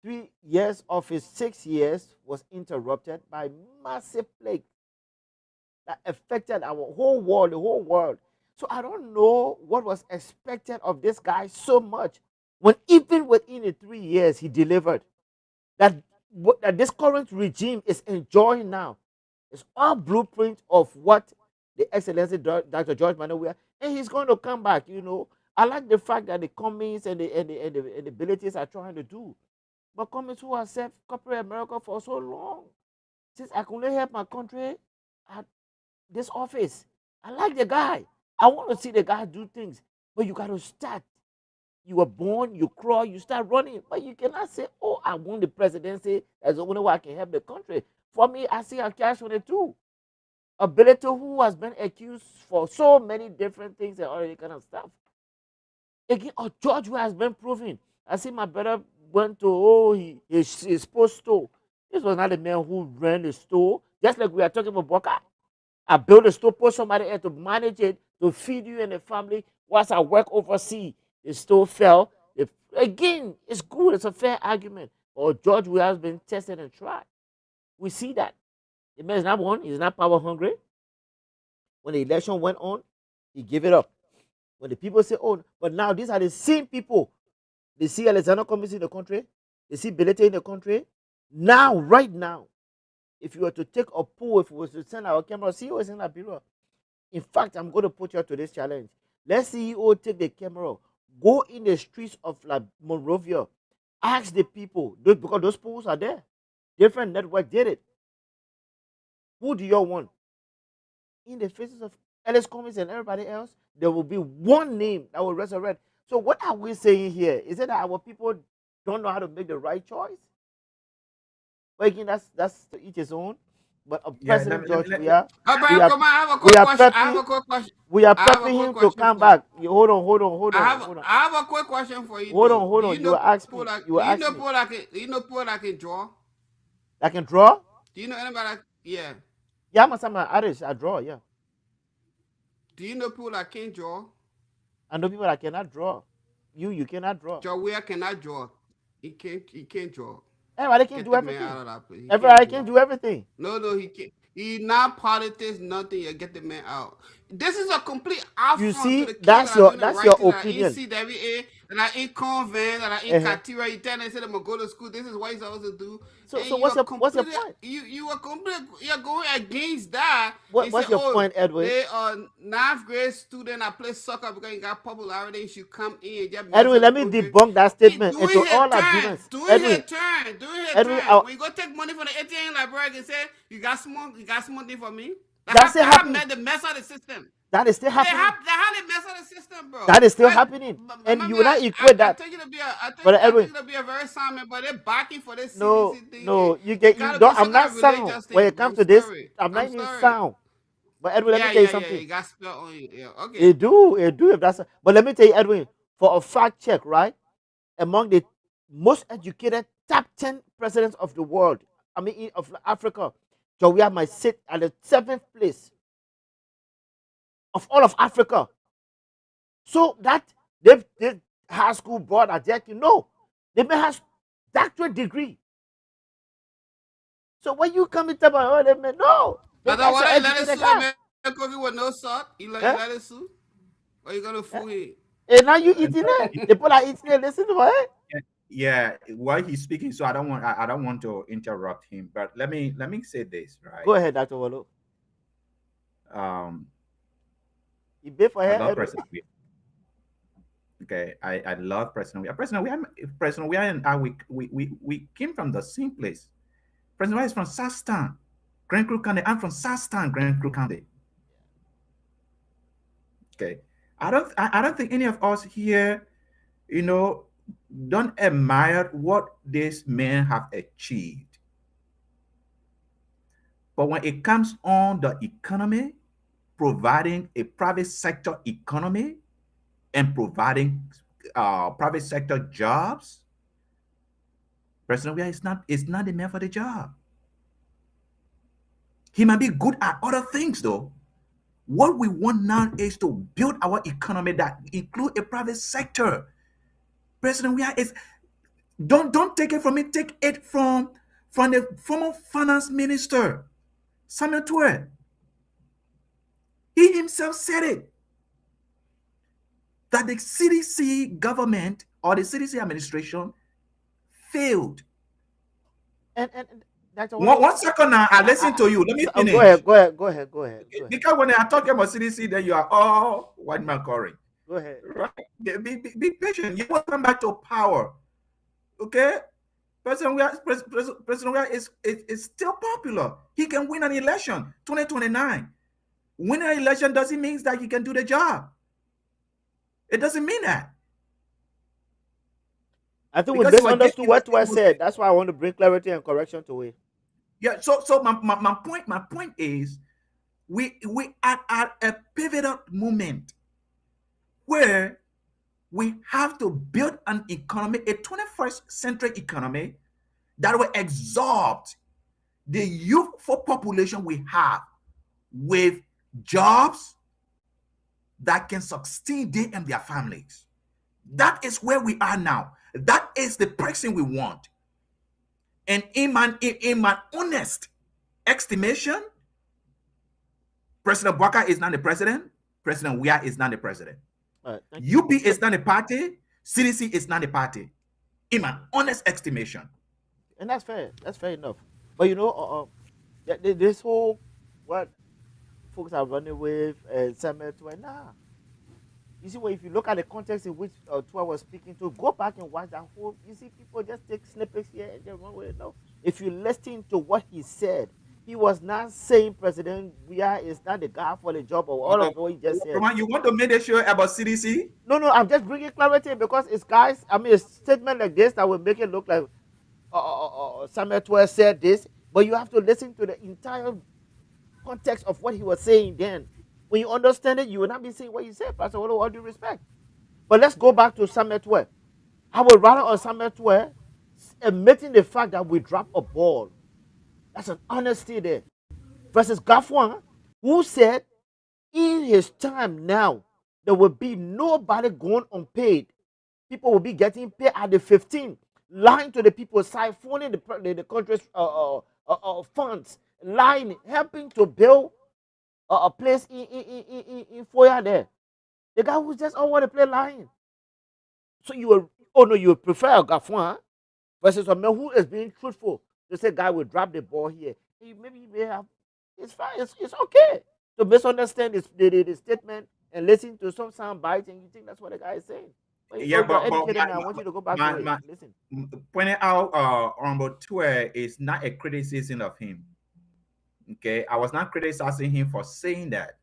3 years of his 6 years was interrupted by massive plague that affected our whole world, the whole world. So I don't know what was expected of this guy so much when even within the 3 years he delivered. That this current regime is enjoying now. It's all blueprint of what the Excellency Dr. George Manuel Weah, and he's going to come back. I like the fact that the Cummings and the abilities are trying to do. But Cummings, who has served corporate America for so long, since I can only help my country at this office. I like the guy. I want to see the guy do things. But you got to start. You were born, you crawl, you start running. But you cannot say, oh, I want the presidency. That's the only way I can help the country. For me, I see a cash on it too. ability who has been accused for so many different things and all that kind of stuff. Again, George who has been proven. I see my brother went to his post store. This was not the man who ran the store. Just like we are talking about Boakai. I built a store, put somebody else to manage it, to feed you and the family. Whilst I work overseas, the store fell. Again, it's good. It's a fair argument. Or George who has been tested and tried. We see that. The man is not one. He's not power hungry. When the election went on, he gave it up. When the people say, oh, but now these are the same people. They see Alexander Cummings in the country. They see Belete in the country. Now, right now, if you were to take a poll, if we were to send our camera, CEO is in Liberia. In fact, I'm going to put you to this challenge. Let CEO take the camera, go in the streets of like Monrovia, ask the people, because those polls are there. Different network did it. Who do you want? In the faces of Alex Cummings and everybody else, there will be one name that will resurrect. So what are we saying here? Is it that our people don't know how to make the right choice? But again, that's to each his own. But President George, we are prepping him to come back. Hold on. I have a quick question for you. Hold on. You will ask me. Do you know people that can draw? That can draw? Do you know anybody? Yeah. Yeah, I'm an artist. I draw. Yeah. Do you know people that can't draw? I know people that cannot draw. You cannot draw. Joe cannot draw. He can't draw. Everybody can do everything. Everybody can do everything. No, he can't. He's not politics, nothing. You get the man out. This is a complete affront to the kids that's your opinion. That are in convent, that are in Katira. You tell them say them go to school. This is what you're supposed to do. So what's your point? You're going against that. What's your point, Edwin? They are 9th grade student that play soccer because you got popularity. You should come in. Edwin, let me debunk that statement into all arguments. Do it turn. When you go take money from the ATM library and say you got something for me. That's still happening. The mess of the system. That is still happening. They mess of the system, bro. That is still happening, and you will not equate that. I think it'll be a very sound man, but they're backing for this CDC thing. No, you don't. I'm not sound when it comes to this. I'm not even sound. But Edwin, let me tell you something. You got spell on you. Yeah, okay. It do. If that's. But let me tell you, Edwin, for a fact check, right? Among the most educated top 10 presidents of the world, of Africa, Jawia might sit at the 7th place of all of Africa. So that they high school board at Jackie, no, they may have doctorate degree. So when you come and talk about they may no. But lettuce cookie with no salt. You like lettuce soup? Or you gonna fool him? And now you eating it. People are eating it. Listen to it. Yeah, while he's speaking, so I don't want to interrupt him, but let me say this, right? Go ahead, Dr. Wallo. You bid for I love President Weah. Okay, I love President Weah. President Weah and I, we came from the same place. President Weah is from Sastan, Grand Creek County. I'm from Sastan, Grand Creek County. Okay, I don't think any of us here, don't admire what this man have achieved. But when it comes on the economy, providing a private sector economy and providing private sector jobs, President Weah is not the man for the job. He might be good at other things though. What we want now is to build our economy that include a private sector. President Weah is don't take it from me, take it from the former finance minister, Samuel Tuer. He himself said it, that the CDC government or the CDC administration failed. And that's one second now, I listen to you. Let me finish. Go ahead. Because when I talk about CDC, then you are all white man calling. Go ahead. Right? Be patient. You will come back to power. Okay? President Weah is still popular. He can win an election, 2029. Winning an election doesn't mean that you can do the job. It doesn't mean that. I think we misunderstood what I said. That's why I want to bring clarity and correction to it. Yeah. So my point is, We are at a pivotal moment where we have to build an economy, a 21st century economy that will absorb the youthful population we have with jobs that can sustain them and their families. That is where we are now. That is the person we want. And in my honest estimation, President Boakai is not the president. President Weah is not the president. All right, thank you. UP is not a party. CDC is not a party. In my honest estimation. And that's fair. That's fair enough. But this whole what folks are running with Samuel Twain. Nah, you see, if you look at the context in which Tua was speaking to, go back and watch that whole. You see, people just take snippets here and then run with it. No, if you listen to what he said, he was not saying President Weah is not the guy for the job or all of what he just said. You want to make a sure about CDC? No, I'm just bringing clarity because it's guys. I mean, a statement like this that will make it look like Samuel Tua said this, but you have to listen to the entire context of what he was saying then. When you understand it, you will not be saying what you said, Pastor. With all due respect. But let's go back to Samuel Tua. I would rather on Samuel Tua admitting the fact that we dropped a ball. That's an honesty there. Versus Gafuan, who said in his time now, there will be nobody going unpaid. People will be getting paid at the 15, lying to the people, siphoning the country's funds, lying, helping to build a place in Foya there. The guy who just want to play lying. So you would prefer a Gafuan versus a man who is being truthful to say guy will drop the ball here. Maybe you may have. It's fine. It's okay to misunderstand the statement and listen to some sound bites and you think that's what the guy is saying. Yeah, but I want you to go back to it. Listen. Pointing out Honorable Tua is not a criticism of him. Okay, I was not criticizing him for saying that.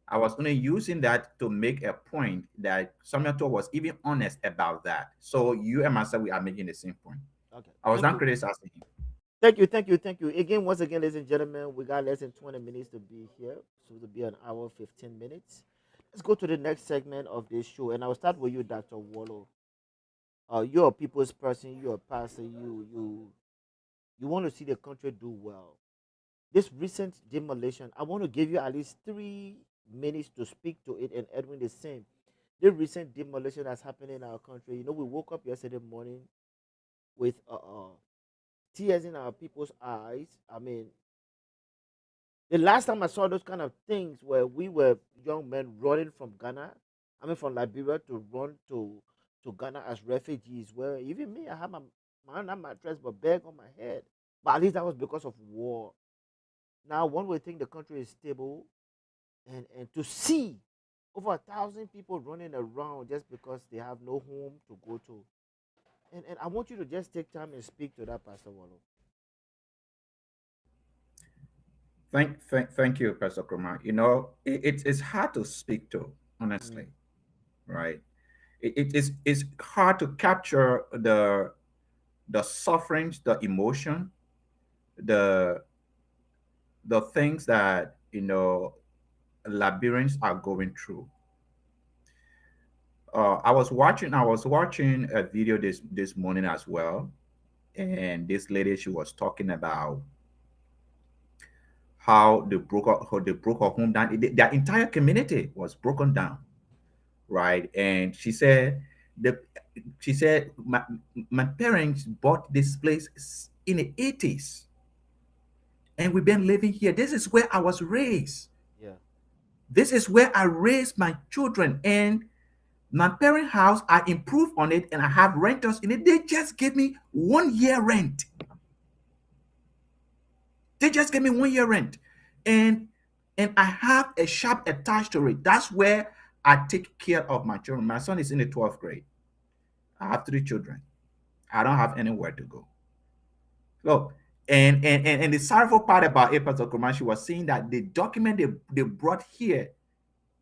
I was only using that to make a point that Samuel Tua was even honest about that. So you and myself, we are making the same point. Okay. I was not criticizing him. Thank you. Again, once again, ladies and gentlemen, we got less than 20 minutes to be here. So it'll be an hour, 15 minutes. Let's go to the next segment of this show. And I'll start with you, Dr. Wallow. You're a people's person, you're a pastor, you want to see the country do well. This recent demolition, I want to give you at least 3 minutes to speak to it, and Edwin the same. The recent demolition that's happening in our country. We woke up yesterday morning with tears in our people's eyes. I mean, the last time I saw those kind of things where we were young men running from Ghana, from Liberia to run to Ghana as refugees, where even me, I had not my dress but bag on my head. But at least that was because of war. Now, one would think the country is stable, and to see over 1,000 people running around just because they have no home to go to. And I want you to just take time and speak to that, Pastor Wallow. Thank you, Pastor Kroma. It's hard to speak to, honestly, right? It's hard to capture the sufferings, the emotion, the things that Liberians are going through. I was watching a video this morning as well, and this lady, she was talking about how they broke her home down. Their entire community was broken down, right? And she said my parents bought this place in the 80s, and we've been living here. This is where I was raised. Yeah. This is where I raised my children, and my parent house, I improved on it, and I have renters in it. They just gave me 1 year rent. They just gave me 1 year rent, and I have a shop attached to it. That's where I take care of my children. My son is in the 12th grade. I have 3 children. I don't have anywhere to go. So, and the sorrowful part about it, Pastor Kumashi was saying that the document they brought here,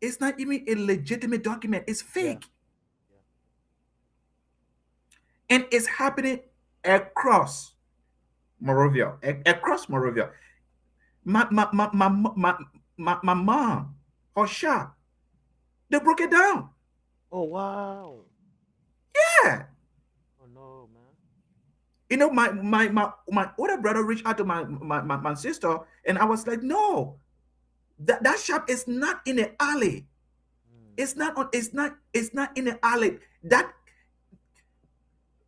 it's not even a legitimate document. It's fake. Yeah. And it's happening across Morovia. Across Morovia. my mom, her shop, they broke it down. Oh wow. Yeah. Oh no, man. My older brother reached out to my sister, and I was like, no, that shop is not in the alley. Mm. It's not in the alley. That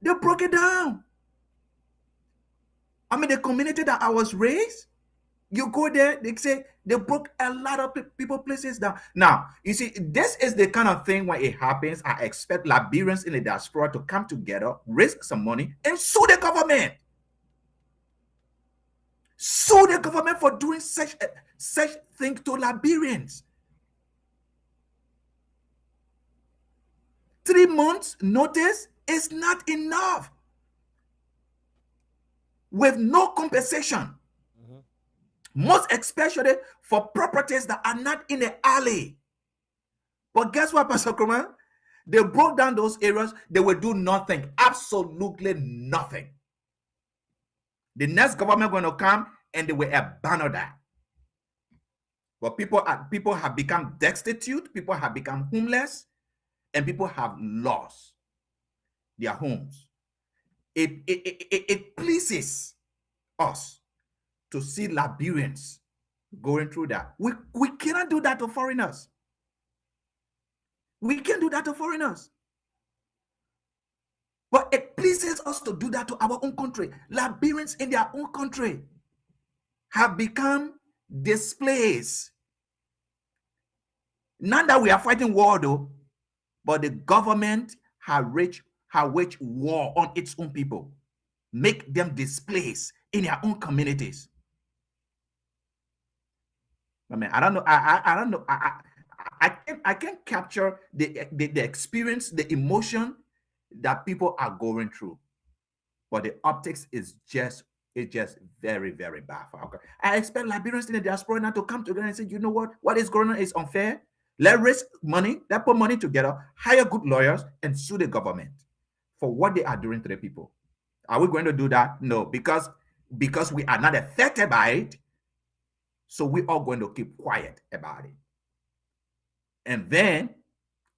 they broke it down. I mean, the community that I was raised, you go there, they say they broke a lot of people places down. Now, you see, this is the kind of thing when it happens. I expect Liberians in the diaspora to come together, raise some money, and sue the government. Sue the government for doing such thing to Liberians. 3 months notice is not enough with no compensation. Mm-hmm. Most especially for properties that are not in the alley. But guess what, Pastor Kruma? They broke down those areas. They will do nothing, absolutely nothing. The next government going to come and they will abandon that. But people have become destitute. People have become homeless, and people have lost their homes. It pleases us to see Liberians going through that. We cannot do that to foreigners. We can't do that to foreigners. But it pleases us to do that to our own country. Liberians in their own country have become displaced. Not that we are fighting war, though, but the government have waged war on its own people, make them displaced in their own communities. I mean, I don't know. I don't know. I can't capture the experience, the emotion that people are going through, but the optics is just very, very bad for our. I expect Liberians in the diaspora now to come together and say, you know what is going on is unfair. Let's raise money, let's put money together, hire good lawyers, and sue the government for what they are doing to the people. Are we going to do that? No, because we are not affected by it. So we are going to keep quiet about it. And then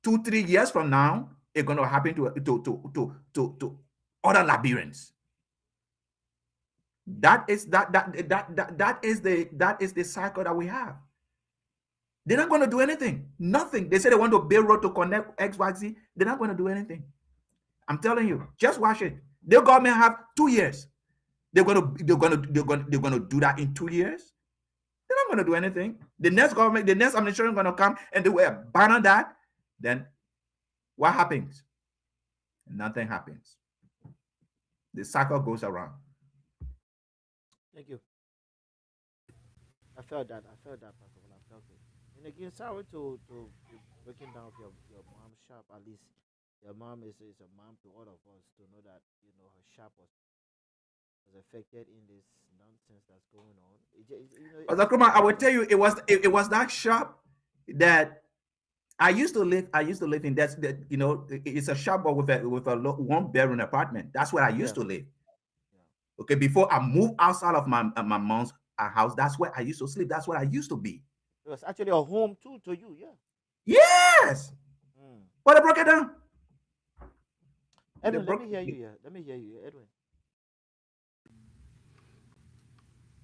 2-3 years from now, it's going to happen to other Liberians. That is the cycle that we have. They're not going to do anything. Nothing. They say they want to build road to connect XYZ. They're not going to do anything. I'm telling you, just watch it. The government have 2 years. They're going to do that in 2 years. They're not going to do anything. The next government, the next administration is going to come and they will abandon that. Then what happens? Nothing happens. The cycle goes around. Thank you. I felt that. I felt that, Pastor. I felt it. And again, sorry to breaking down of your mom's shop. At least your mom is a mom to all of us to know that her shop was affected in this nonsense that's going on. I will tell you, it was that shop that I used to live in. It's a shop with a 1-bedroom apartment. That's where I used to live. Yeah. Okay, before I moved outside of my mom's house, that's where I used to sleep. That's where I used to be. It was actually a home too to you, yeah. Yes. But I broke it down. Edwin, let me hear you here. Let me hear you, Edwin.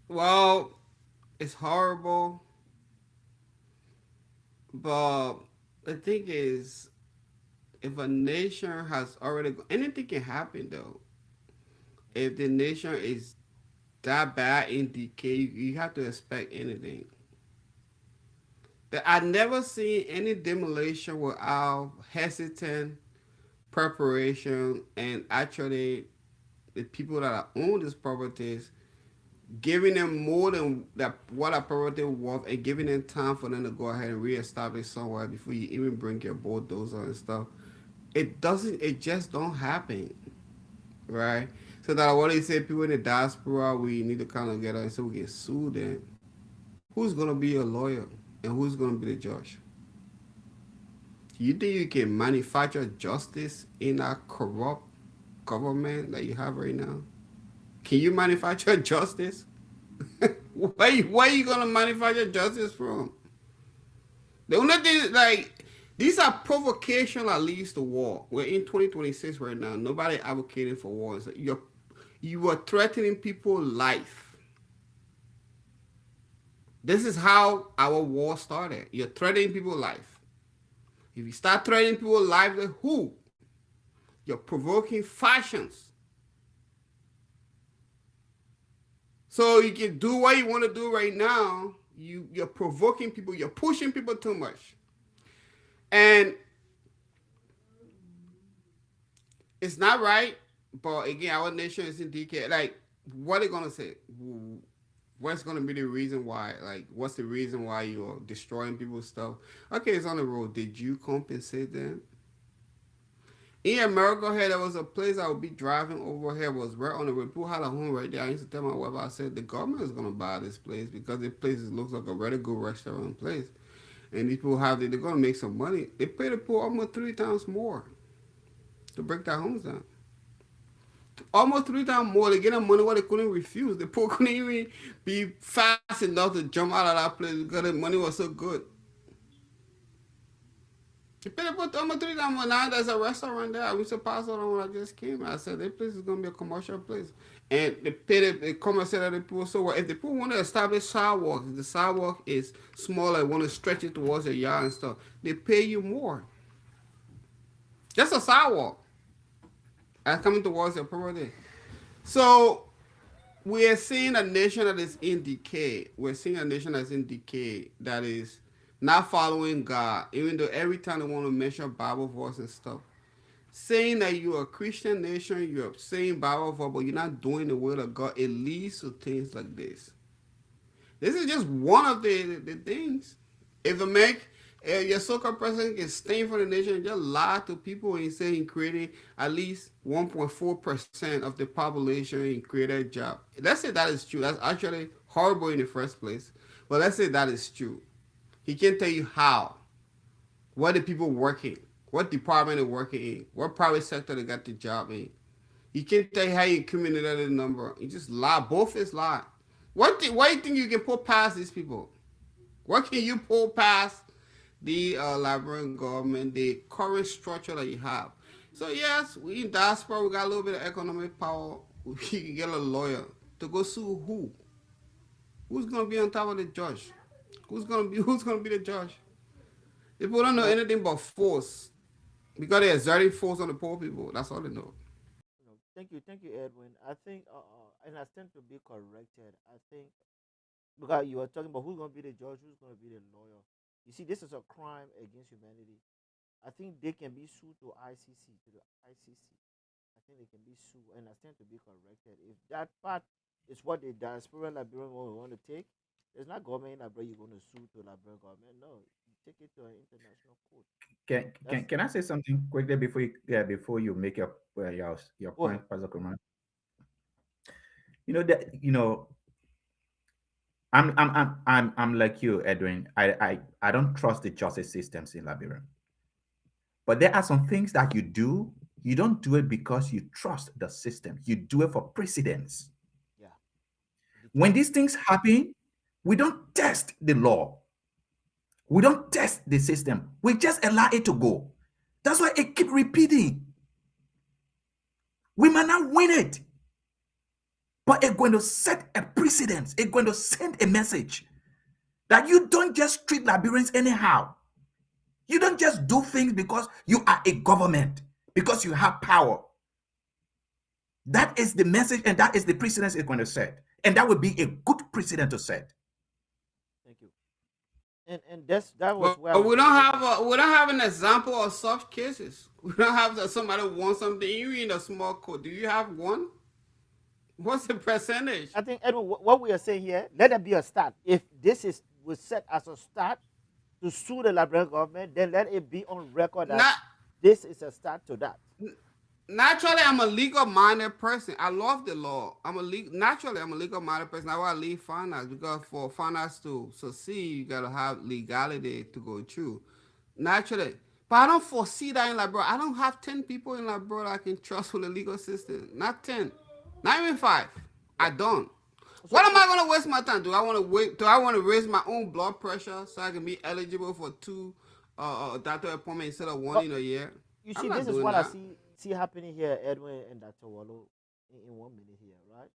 Well, it's horrible, but the thing is, if a nation has already, anything can happen though. If the nation is that bad in decay, you have to expect anything. I never seen any demolition without hesitant preparation and actually the people that own these properties giving them more than what a property worth and giving them time for them to go ahead and reestablish somewhere before you even bring your bulldozer and stuff. It just don't happen, right? So that what they say, people in the diaspora, we need to kind of get out so we get sued. Then who's gonna be a lawyer and who's gonna be the judge? You think you can manufacture justice in a corrupt government that you have right now? Can you manufacture justice? Where are you gonna manufacture justice from? The only thing, like, these are provocation that leads to war. We're in 2026 right now. Nobody advocating for wars. You are threatening people's life. This is how our war started. You're threatening people's life. If you start threatening people's life, then who? You're provoking factions. So you can do what you want to do right now. You're provoking people. You're pushing people too much. And it's not right. But again, our nation is in decay. Like, what are they gonna say? What's gonna be the reason why? Like, what's the reason why you're destroying people's stuff? Okay, it's on the road. Did you compensate them? In America here, there was a place I would be driving over here, was right on the road. People had a home right there. I used to tell my wife, I said, the government is gonna buy this place because this place looks like a really good restaurant place. And these people they're gonna make some money. They pay the poor almost 3 times more to break their homes down. Almost 3 times more. They get them money what they couldn't refuse. The poor couldn't even be fast enough to jump out of that place because the money was so good. They paid almost 3 times more. Now there's a restaurant there. I was surprised when I just came. I said, this place is going to be a commercial place. And they paid the commercial that the people. So well, if the people want to establish sidewalks, the sidewalk is smaller, want to stretch it towards the yard and stuff, they pay you more. Just a sidewalk. That's coming towards your property. So we are seeing a nation that is in decay. We're seeing a nation that's in decay, that is not following God, even though every time they want to mention Bible verse and stuff. Saying that you're a Christian nation, you're saying Bible verse, but you're not doing the will of God, it leads to things like this. This is just one of the things. If your so-called president can stand for the nation and just lie to people and say he created at least 1.4% of the population and created a job. Let's say that is true. That's actually horrible in the first place. But let's say that is true. He can tell you how. What the people working? What department they're working in? What private sector they got the job in? He can't tell you how you accumulated the number. He just lie. Both is lie. Why do you think you can pull past these people? What can you pull past the Liberian government, the current structure that you have? So yes, we in diaspora, we got a little bit of economic power. We can get a lawyer to go sue who? Who's gonna be on top of the judge? Who's gonna be the judge? People don't know anything but force because they're exerting force on the poor people. That's all they know. Thank you, Edwin. I think, and I stand to be corrected. I think because you were talking about who's going to be the judge, who's going to be the lawyer. You see, this is a crime against humanity. I think they can be sued to ICC, to the ICC. I think they can be sued, and I stand to be corrected. If that part is what the diaspora Liberian want to take, there's not government in Liberia you're going to sue to Liberian government. No, you take it to an international court. Can I say something quickly before you make your Go ahead. point, Pastor Kuman? You know, I'm like you, Edwin. I don't trust the justice systems in Liberia. But there are some things that you do. You don't do it because you trust the system. You do it for precedence. Yeah. When these things happen, we don't test the law. We don't test the system. We just allow it to go. That's why it keep repeating. We might not win it, but it's going to set a precedence. It's going to send a message that you don't just treat Liberians anyhow. You don't just do things because you are a government, because you have power. That is the message, and that is the precedence it's going to set. And that would be a good precedent to set. Thank you. And that was where But we don't have an example of such cases. We don't have that somebody wants something. You in a small court. Do you have one? What's the percentage? I think, Edwin, what we are saying here, let it be a start. If this was set as a start to sue the Liberian government, then let it be on record that this is a start to that. Naturally, I'm a legal-minded person. I love the law. Naturally, I'm a legal-minded person. That's why I leave finance, because for finance to succeed, you gotta have legality to go through. Naturally, but I don't foresee that in Liberia. I don't have 10 people in Liberia I can trust with the legal system. Not 10, not even 5. I don't. So What am I gonna waste my time? Do I want to wait? Do I want to raise my own blood pressure so I can be eligible for two doctor appointments instead of one but in a year? you I'm see, not this is doing what I that. see happening here, Edwin and Dr. Wallo, in 1 minute here, right?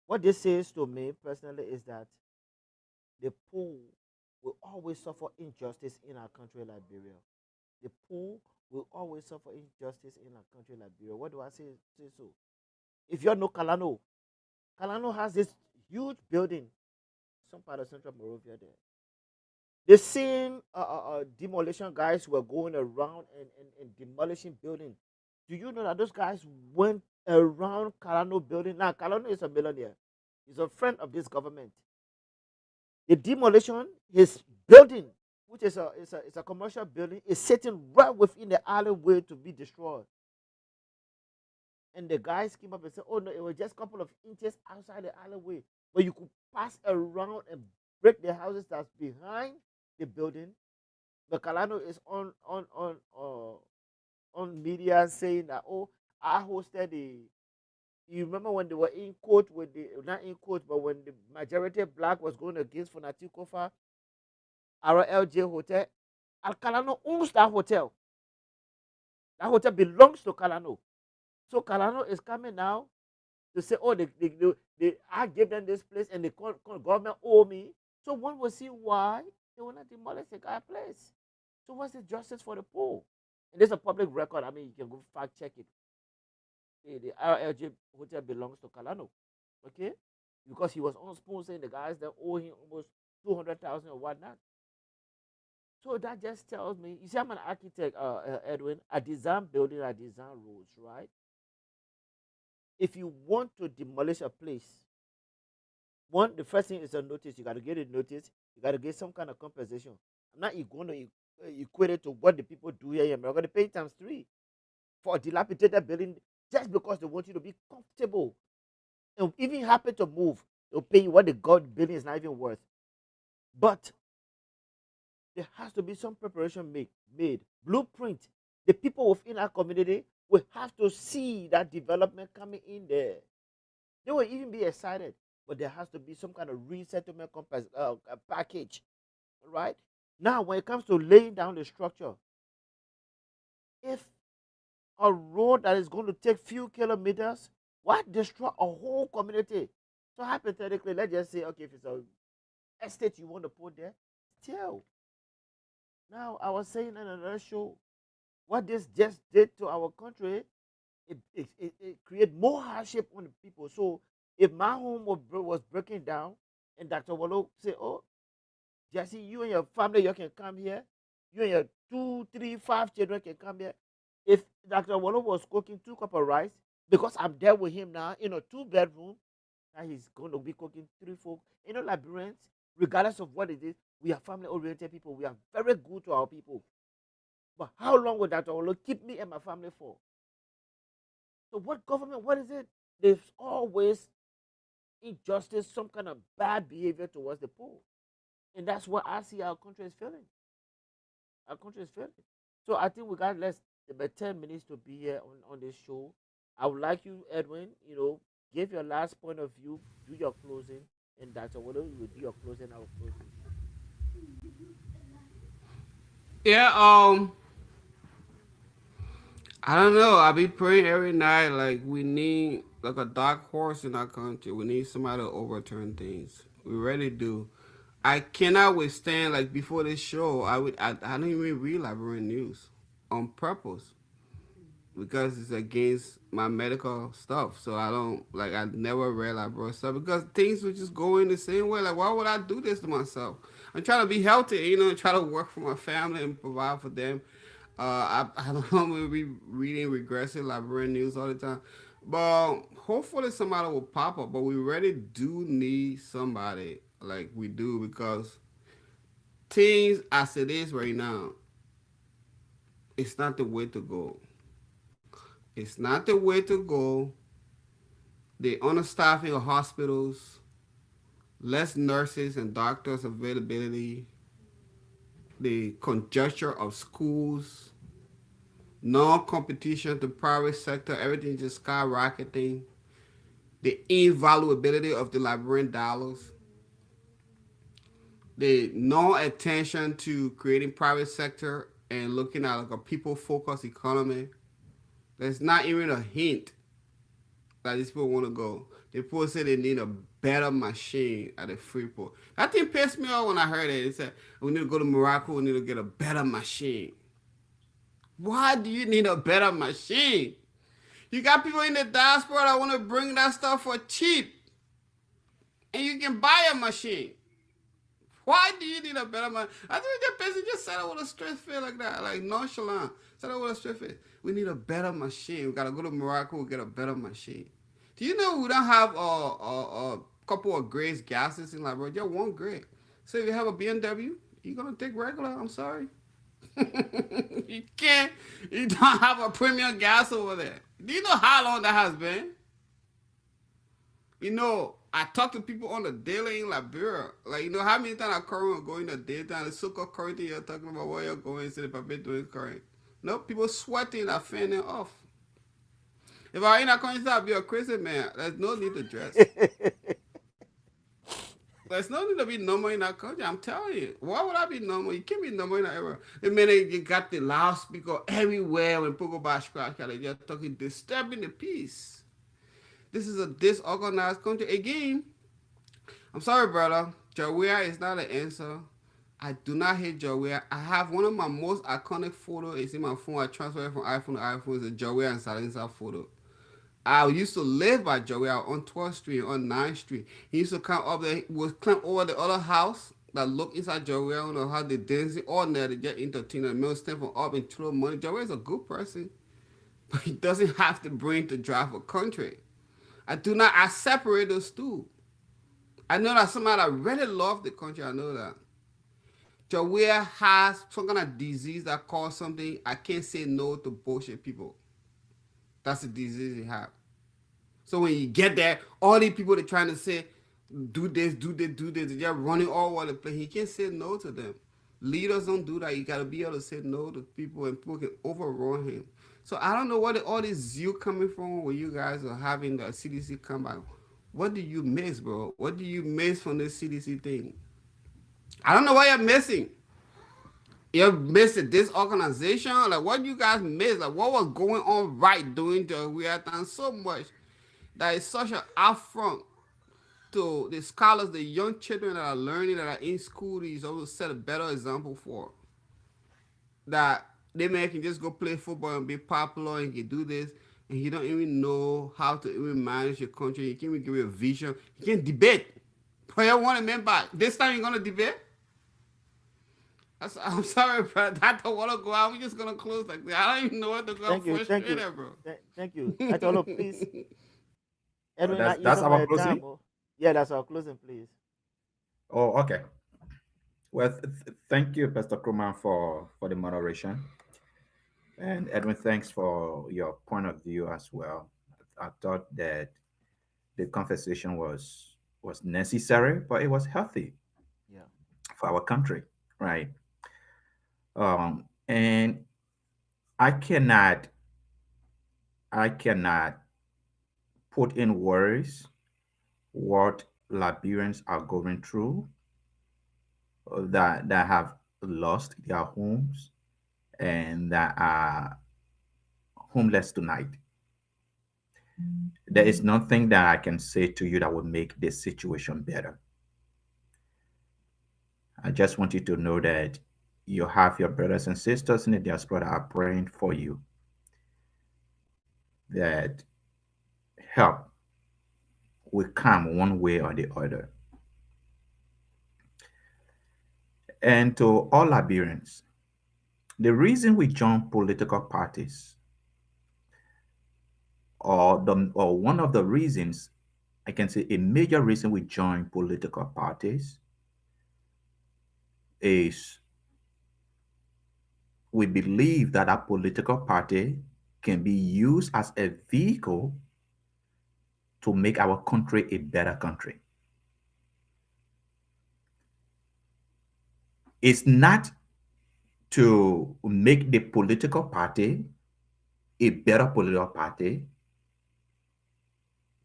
What this says to me personally is that the poor will always suffer injustice in our country, Liberia. The poor will always suffer injustice in our country, Liberia. What do I say so? If you know Kalano, Kalano has this huge building, some part of Central Morovia there. The same demolition guys were going around and demolishing buildings. Do you know that those guys went around Kalano building? Now, Kalano is a millionaire. He's a friend of this government. The demolition, his building, which is a commercial building, is sitting right within the alleyway to be destroyed. And the guys came up and said, "Oh no, it was just a couple of inches outside the alleyway, but you could pass around and break the houses that's behind the building." But Kalano is on media saying that, "Oh, I hosted the." You remember when they were in court with the not in court, but when the majority black was going against Fonati Kofa, RLJ Hotel, and Kalano owns that hotel. That hotel belongs to Kalano. So Kalano is coming now to say, "Oh, I gave them this place and the government owe me." So one will see why they will not demolish the guy place. So what's the justice for the poor? And there's a public record. I mean, you can go fact check it. The RLJ hotel belongs to Kalano, okay? Because he was on spoon saying the guys that owe him almost 200,000 or whatnot. So that just tells me, you see, I'm an architect, Edwin. I design building, I design roads, right? If you want to demolish a place, one, the first thing is a notice. You got to get a notice. You got to get some kind of compensation. I'm not going to equate it to what the people do here. I'm going to pay times three for a dilapidated building just because they want you to be comfortable. And even happen to move, they'll pay you what the god building is not even worth. But there has to be some preparation made. Blueprint. The people within our community will have to see that development coming in there. They will even be excited, but there has to be some kind of resettlement package, right? Now, when it comes to laying down the structure, if a road that is going to take few kilometers, why destroy a whole community? So hypothetically, let's just say, okay, if it's a estate you want to put there, still. Now, I was saying in another show, what this just did to our country, it create more hardship on the people. So if my home was breaking down and Dr. Wallo say, "Oh, Jesse, you and your family, you can come here. You and your 2, 3, 5 children can come here." If Dr. Wallo was cooking 2 cups of rice, because I'm there with him now in a 2 bedroom, now he's going to be cooking 3, 4. Liberians, regardless of what it is, we are family oriented people. We are very good to our people. But how long will Dr. Wallo keep me and my family for? So what government, what is it? There's always injustice, some kind of bad behavior towards the poor. And that's what I see our country is failing. Our country is failing. So I think we got less about 10 minutes to be here on this show. I would like you, Edwin, give your last point of view, do your closing, and Dr. Wado, you will do your closing, I will close with you. Yeah, I don't know. I be praying every night. Like we need like a dark horse in our country. We need somebody to overturn things. We really do. I cannot withstand like before this show. I don't even read Liberian news on purpose because it's against my medical stuff. So I don't like. I never read Liberian stuff because things would just go in the same way. Like why would I do this to myself? I'm trying to be healthy. Try to work for my family and provide for them. I don't know be reading regressive Liberian news all the time. But hopefully somebody will pop up. But we really do need somebody like we do because things as it is right now, it's not the way to go. It's not the way to go. The understaffing of hospitals, less nurses and doctors availability, the congestion of schools, no competition to private sector, everything just skyrocketing. the invaluability of the Liberian dollars, the no attention to creating private sector and looking at like a people-focused economy. There's not even a hint that these people want to go. The people say they need a better machine at the Freeport. That thing pissed me off when I heard it. They said, we need to go to Morocco, we need to get a better machine. Why do you need a better machine? You got people in the diaspora that want to bring that stuff for cheap. And you can buy a machine. Why do you need a better machine? I think that person just said it with a straight face like that, like nonchalant. Said it with a straight face. We need a better machine. We got to go to Morocco and get a better machine. Do you know we don't have a couple of grades gases in Liberia? Just one grade. So if you have a BMW, you're going to take regular. I'm sorry. You can't. You don't have a premium gas over there. Do you know how long that has been? You know, I talk to people on the daily in Liberia. Like, you know, how many times I current go in the daytime, the so-called current you're talking about where you're going, so if I've been doing current. No, people sweating are fanning off. If I ain't a country, I'd be a crazy man. There's no need to dress. There's no need to be normal in that country. I'm telling you. Why would I be normal? You can't be normal in that era. The minute you got the loudspeaker everywhere when people go by scratch, they're just talking, disturbing the peace. This is a disorganized country. Again, I'm sorry, brother. Jawea is not an answer. I do not hate Jawea. I have one of my most iconic photos is in my phone. I transferred from iPhone to iPhone. It's a Jawea and Silencer photo. I used to live by Joey out on 12th Street, on 9th Street. He used to come up there, would climb over the other house that looked inside Joey. I don't know how they dance all night to get entertained. And stand from up and throw money. Joey is a good person, but he doesn't have the brain to drive a country. I separate those two. I know that somebody that really love the country, I know that. Joey has some kind of disease that causes something. I can't say no to bullshit people. That's the disease he have. So when you get there, all these people that trying to say, do this, they're running all over the place. He can't say no to them. Leaders don't do that. You got to be able to say no to people and people can overrun him. So I don't know what all this zeal coming from when you guys are having the CDC come back. What do you miss, bro? What do you miss from this CDC thing? I don't know what you're missing. You're missing this organization. Like, what you guys miss? Like, what was going on right during the we have done so much that is such an affront to the scholars, the young children that are learning, that are in school. These also set a better example for that they may can just go play football and be popular and can do this, and you don't even know how to even manage your country. You can't even give you a vision. You can't debate. But you want to remember this time you're gonna debate. I'm sorry, bro. I don't want to go out. We're just gonna close like that. I don't even know what to go. Thank you, thank you, bro. thank you. Atolo, please. Edwin, That's use some our of your time. closing. Yeah, that's our closing, please. Oh, okay. Well, thank you, Pastor Kruman, for the moderation, and Edwin, thanks for your point of view as well. I thought that the conversation was necessary, but it was healthy Yeah. for our country, right? And I cannot I cannot put in words what Liberians are going through, that have lost their homes and that are homeless tonight. There is nothing that I can say to you that will make this situation better. I just want you to know that you have your brothers and sisters in the diaspora that are praying for you, that help will come one way or the other. And to all Liberians, the reason we join political parties, or one of the reasons, I can say a major reason we join political parties, is we believe that our political party can be used as a vehicle to make our country a better country. It's not to make the political party a better political party,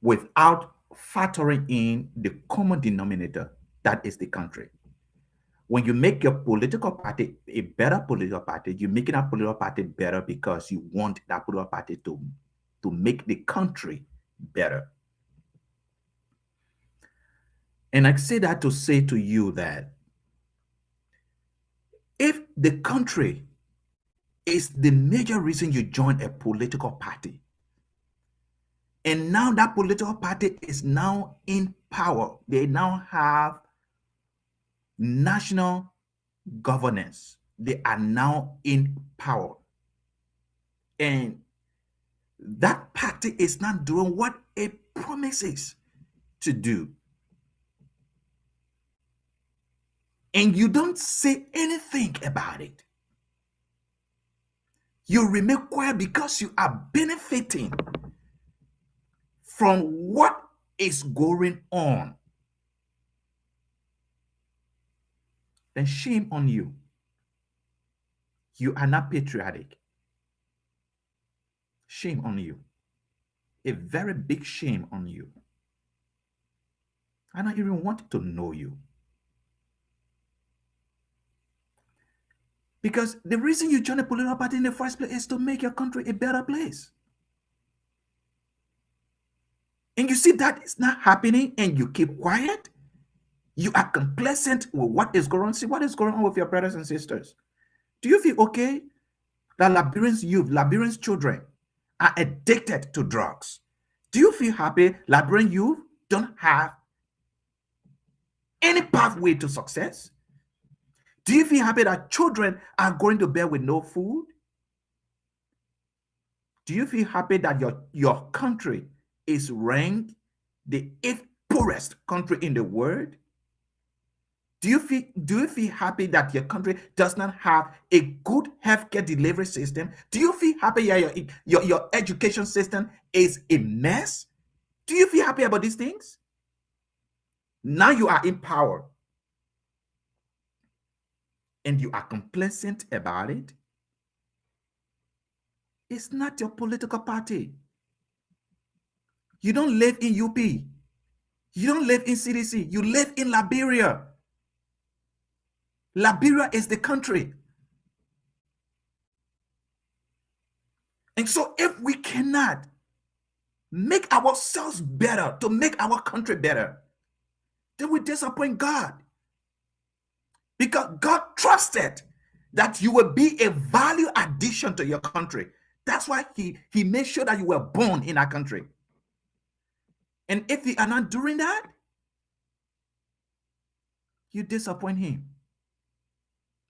without factoring in the common denominator that is the country. When you make your political party a better political party, you're making that political party better because you want that political party to make the country better. And I say that to say to you that if the country is the major reason you join a political party, and now that political party is now in power, they now have national governance, they are now in power, and that party is not doing what it promises to do, and you don't say anything about it, you remain quiet because you are benefiting from what is going on, then shame on you. You are not patriotic. Shame on you. A very big shame on you. I don't even want to know you. Because the reason you join a political party in the first place is to make your country a better place. And you see that is not happening and you keep quiet. You are complacent with what is going on. See what is going on with your brothers and sisters. Do you feel okay that Liberians youth, Liberians children are addicted to drugs? Do you feel happy Liberian youth don't have any pathway to success? Do you feel happy that children are going to bed with no food? Do you feel happy that your country is ranked the 8th poorest country in the world? Do you feel happy that your country does not have a good healthcare delivery system? Do you feel happy that your education system is a mess? Do you feel happy about these things? Now you are in power and you are complacent about it. It's not your political party. You don't live in UP. You don't live in CDC. You live in Liberia. Liberia is the country. And so if we cannot make ourselves better to make our country better, then we disappoint God. Because God trusted that you will be a value addition to your country. That's why he made sure that you were born in our country. And if you are not doing that, you disappoint him.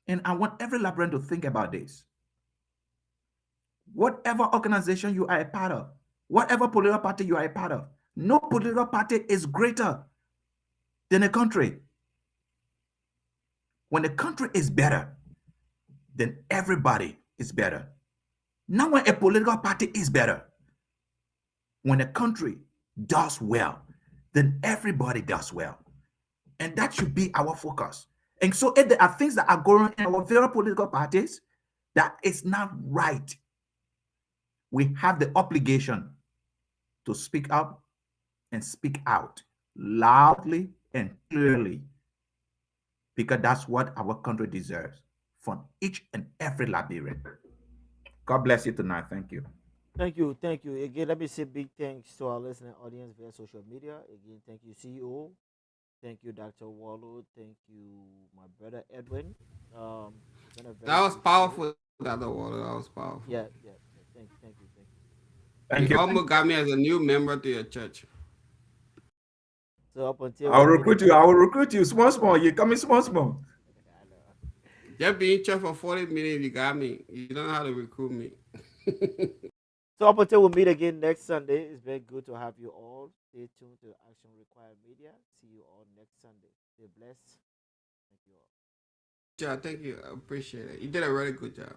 And I want every Liberian to think about this. Whatever organization you are a part of, whatever political party you are a part of, no political party is greater than a country. When a country is better, then everybody is better. Not when a political party is better. When a country does well, then everybody does well. And that should be our focus. And so if there are things that are going on in our various political parties that is not right, we have the obligation to speak up and speak out loudly and clearly, because that's what our country deserves from each and every Liberian. God bless you tonight. Thank you. Thank you. Thank you. Again, let me say big thanks to our listening audience via social media. Again, thank you, CEO. Thank you, Dr. Wallo. Thank you, my brother Edwin. It's been a very That was good show. powerful, that water. That was powerful. Yeah, yeah, yeah. Thank you, thank you. Thank You you. almost got me as a new member to your church. So up until I'll we meet recruit you. again. I will recruit you. Small, small. You're coming small, small. I know. Just being in church for 40 minutes, you got me. You don't know how to recruit me. So up until we meet again next Sunday, it's been good to have you all. Stay tuned to Action Required Media. See you all next Sunday. Stay blessed. Thank you all. Thank you. I appreciate it. You did a really good job.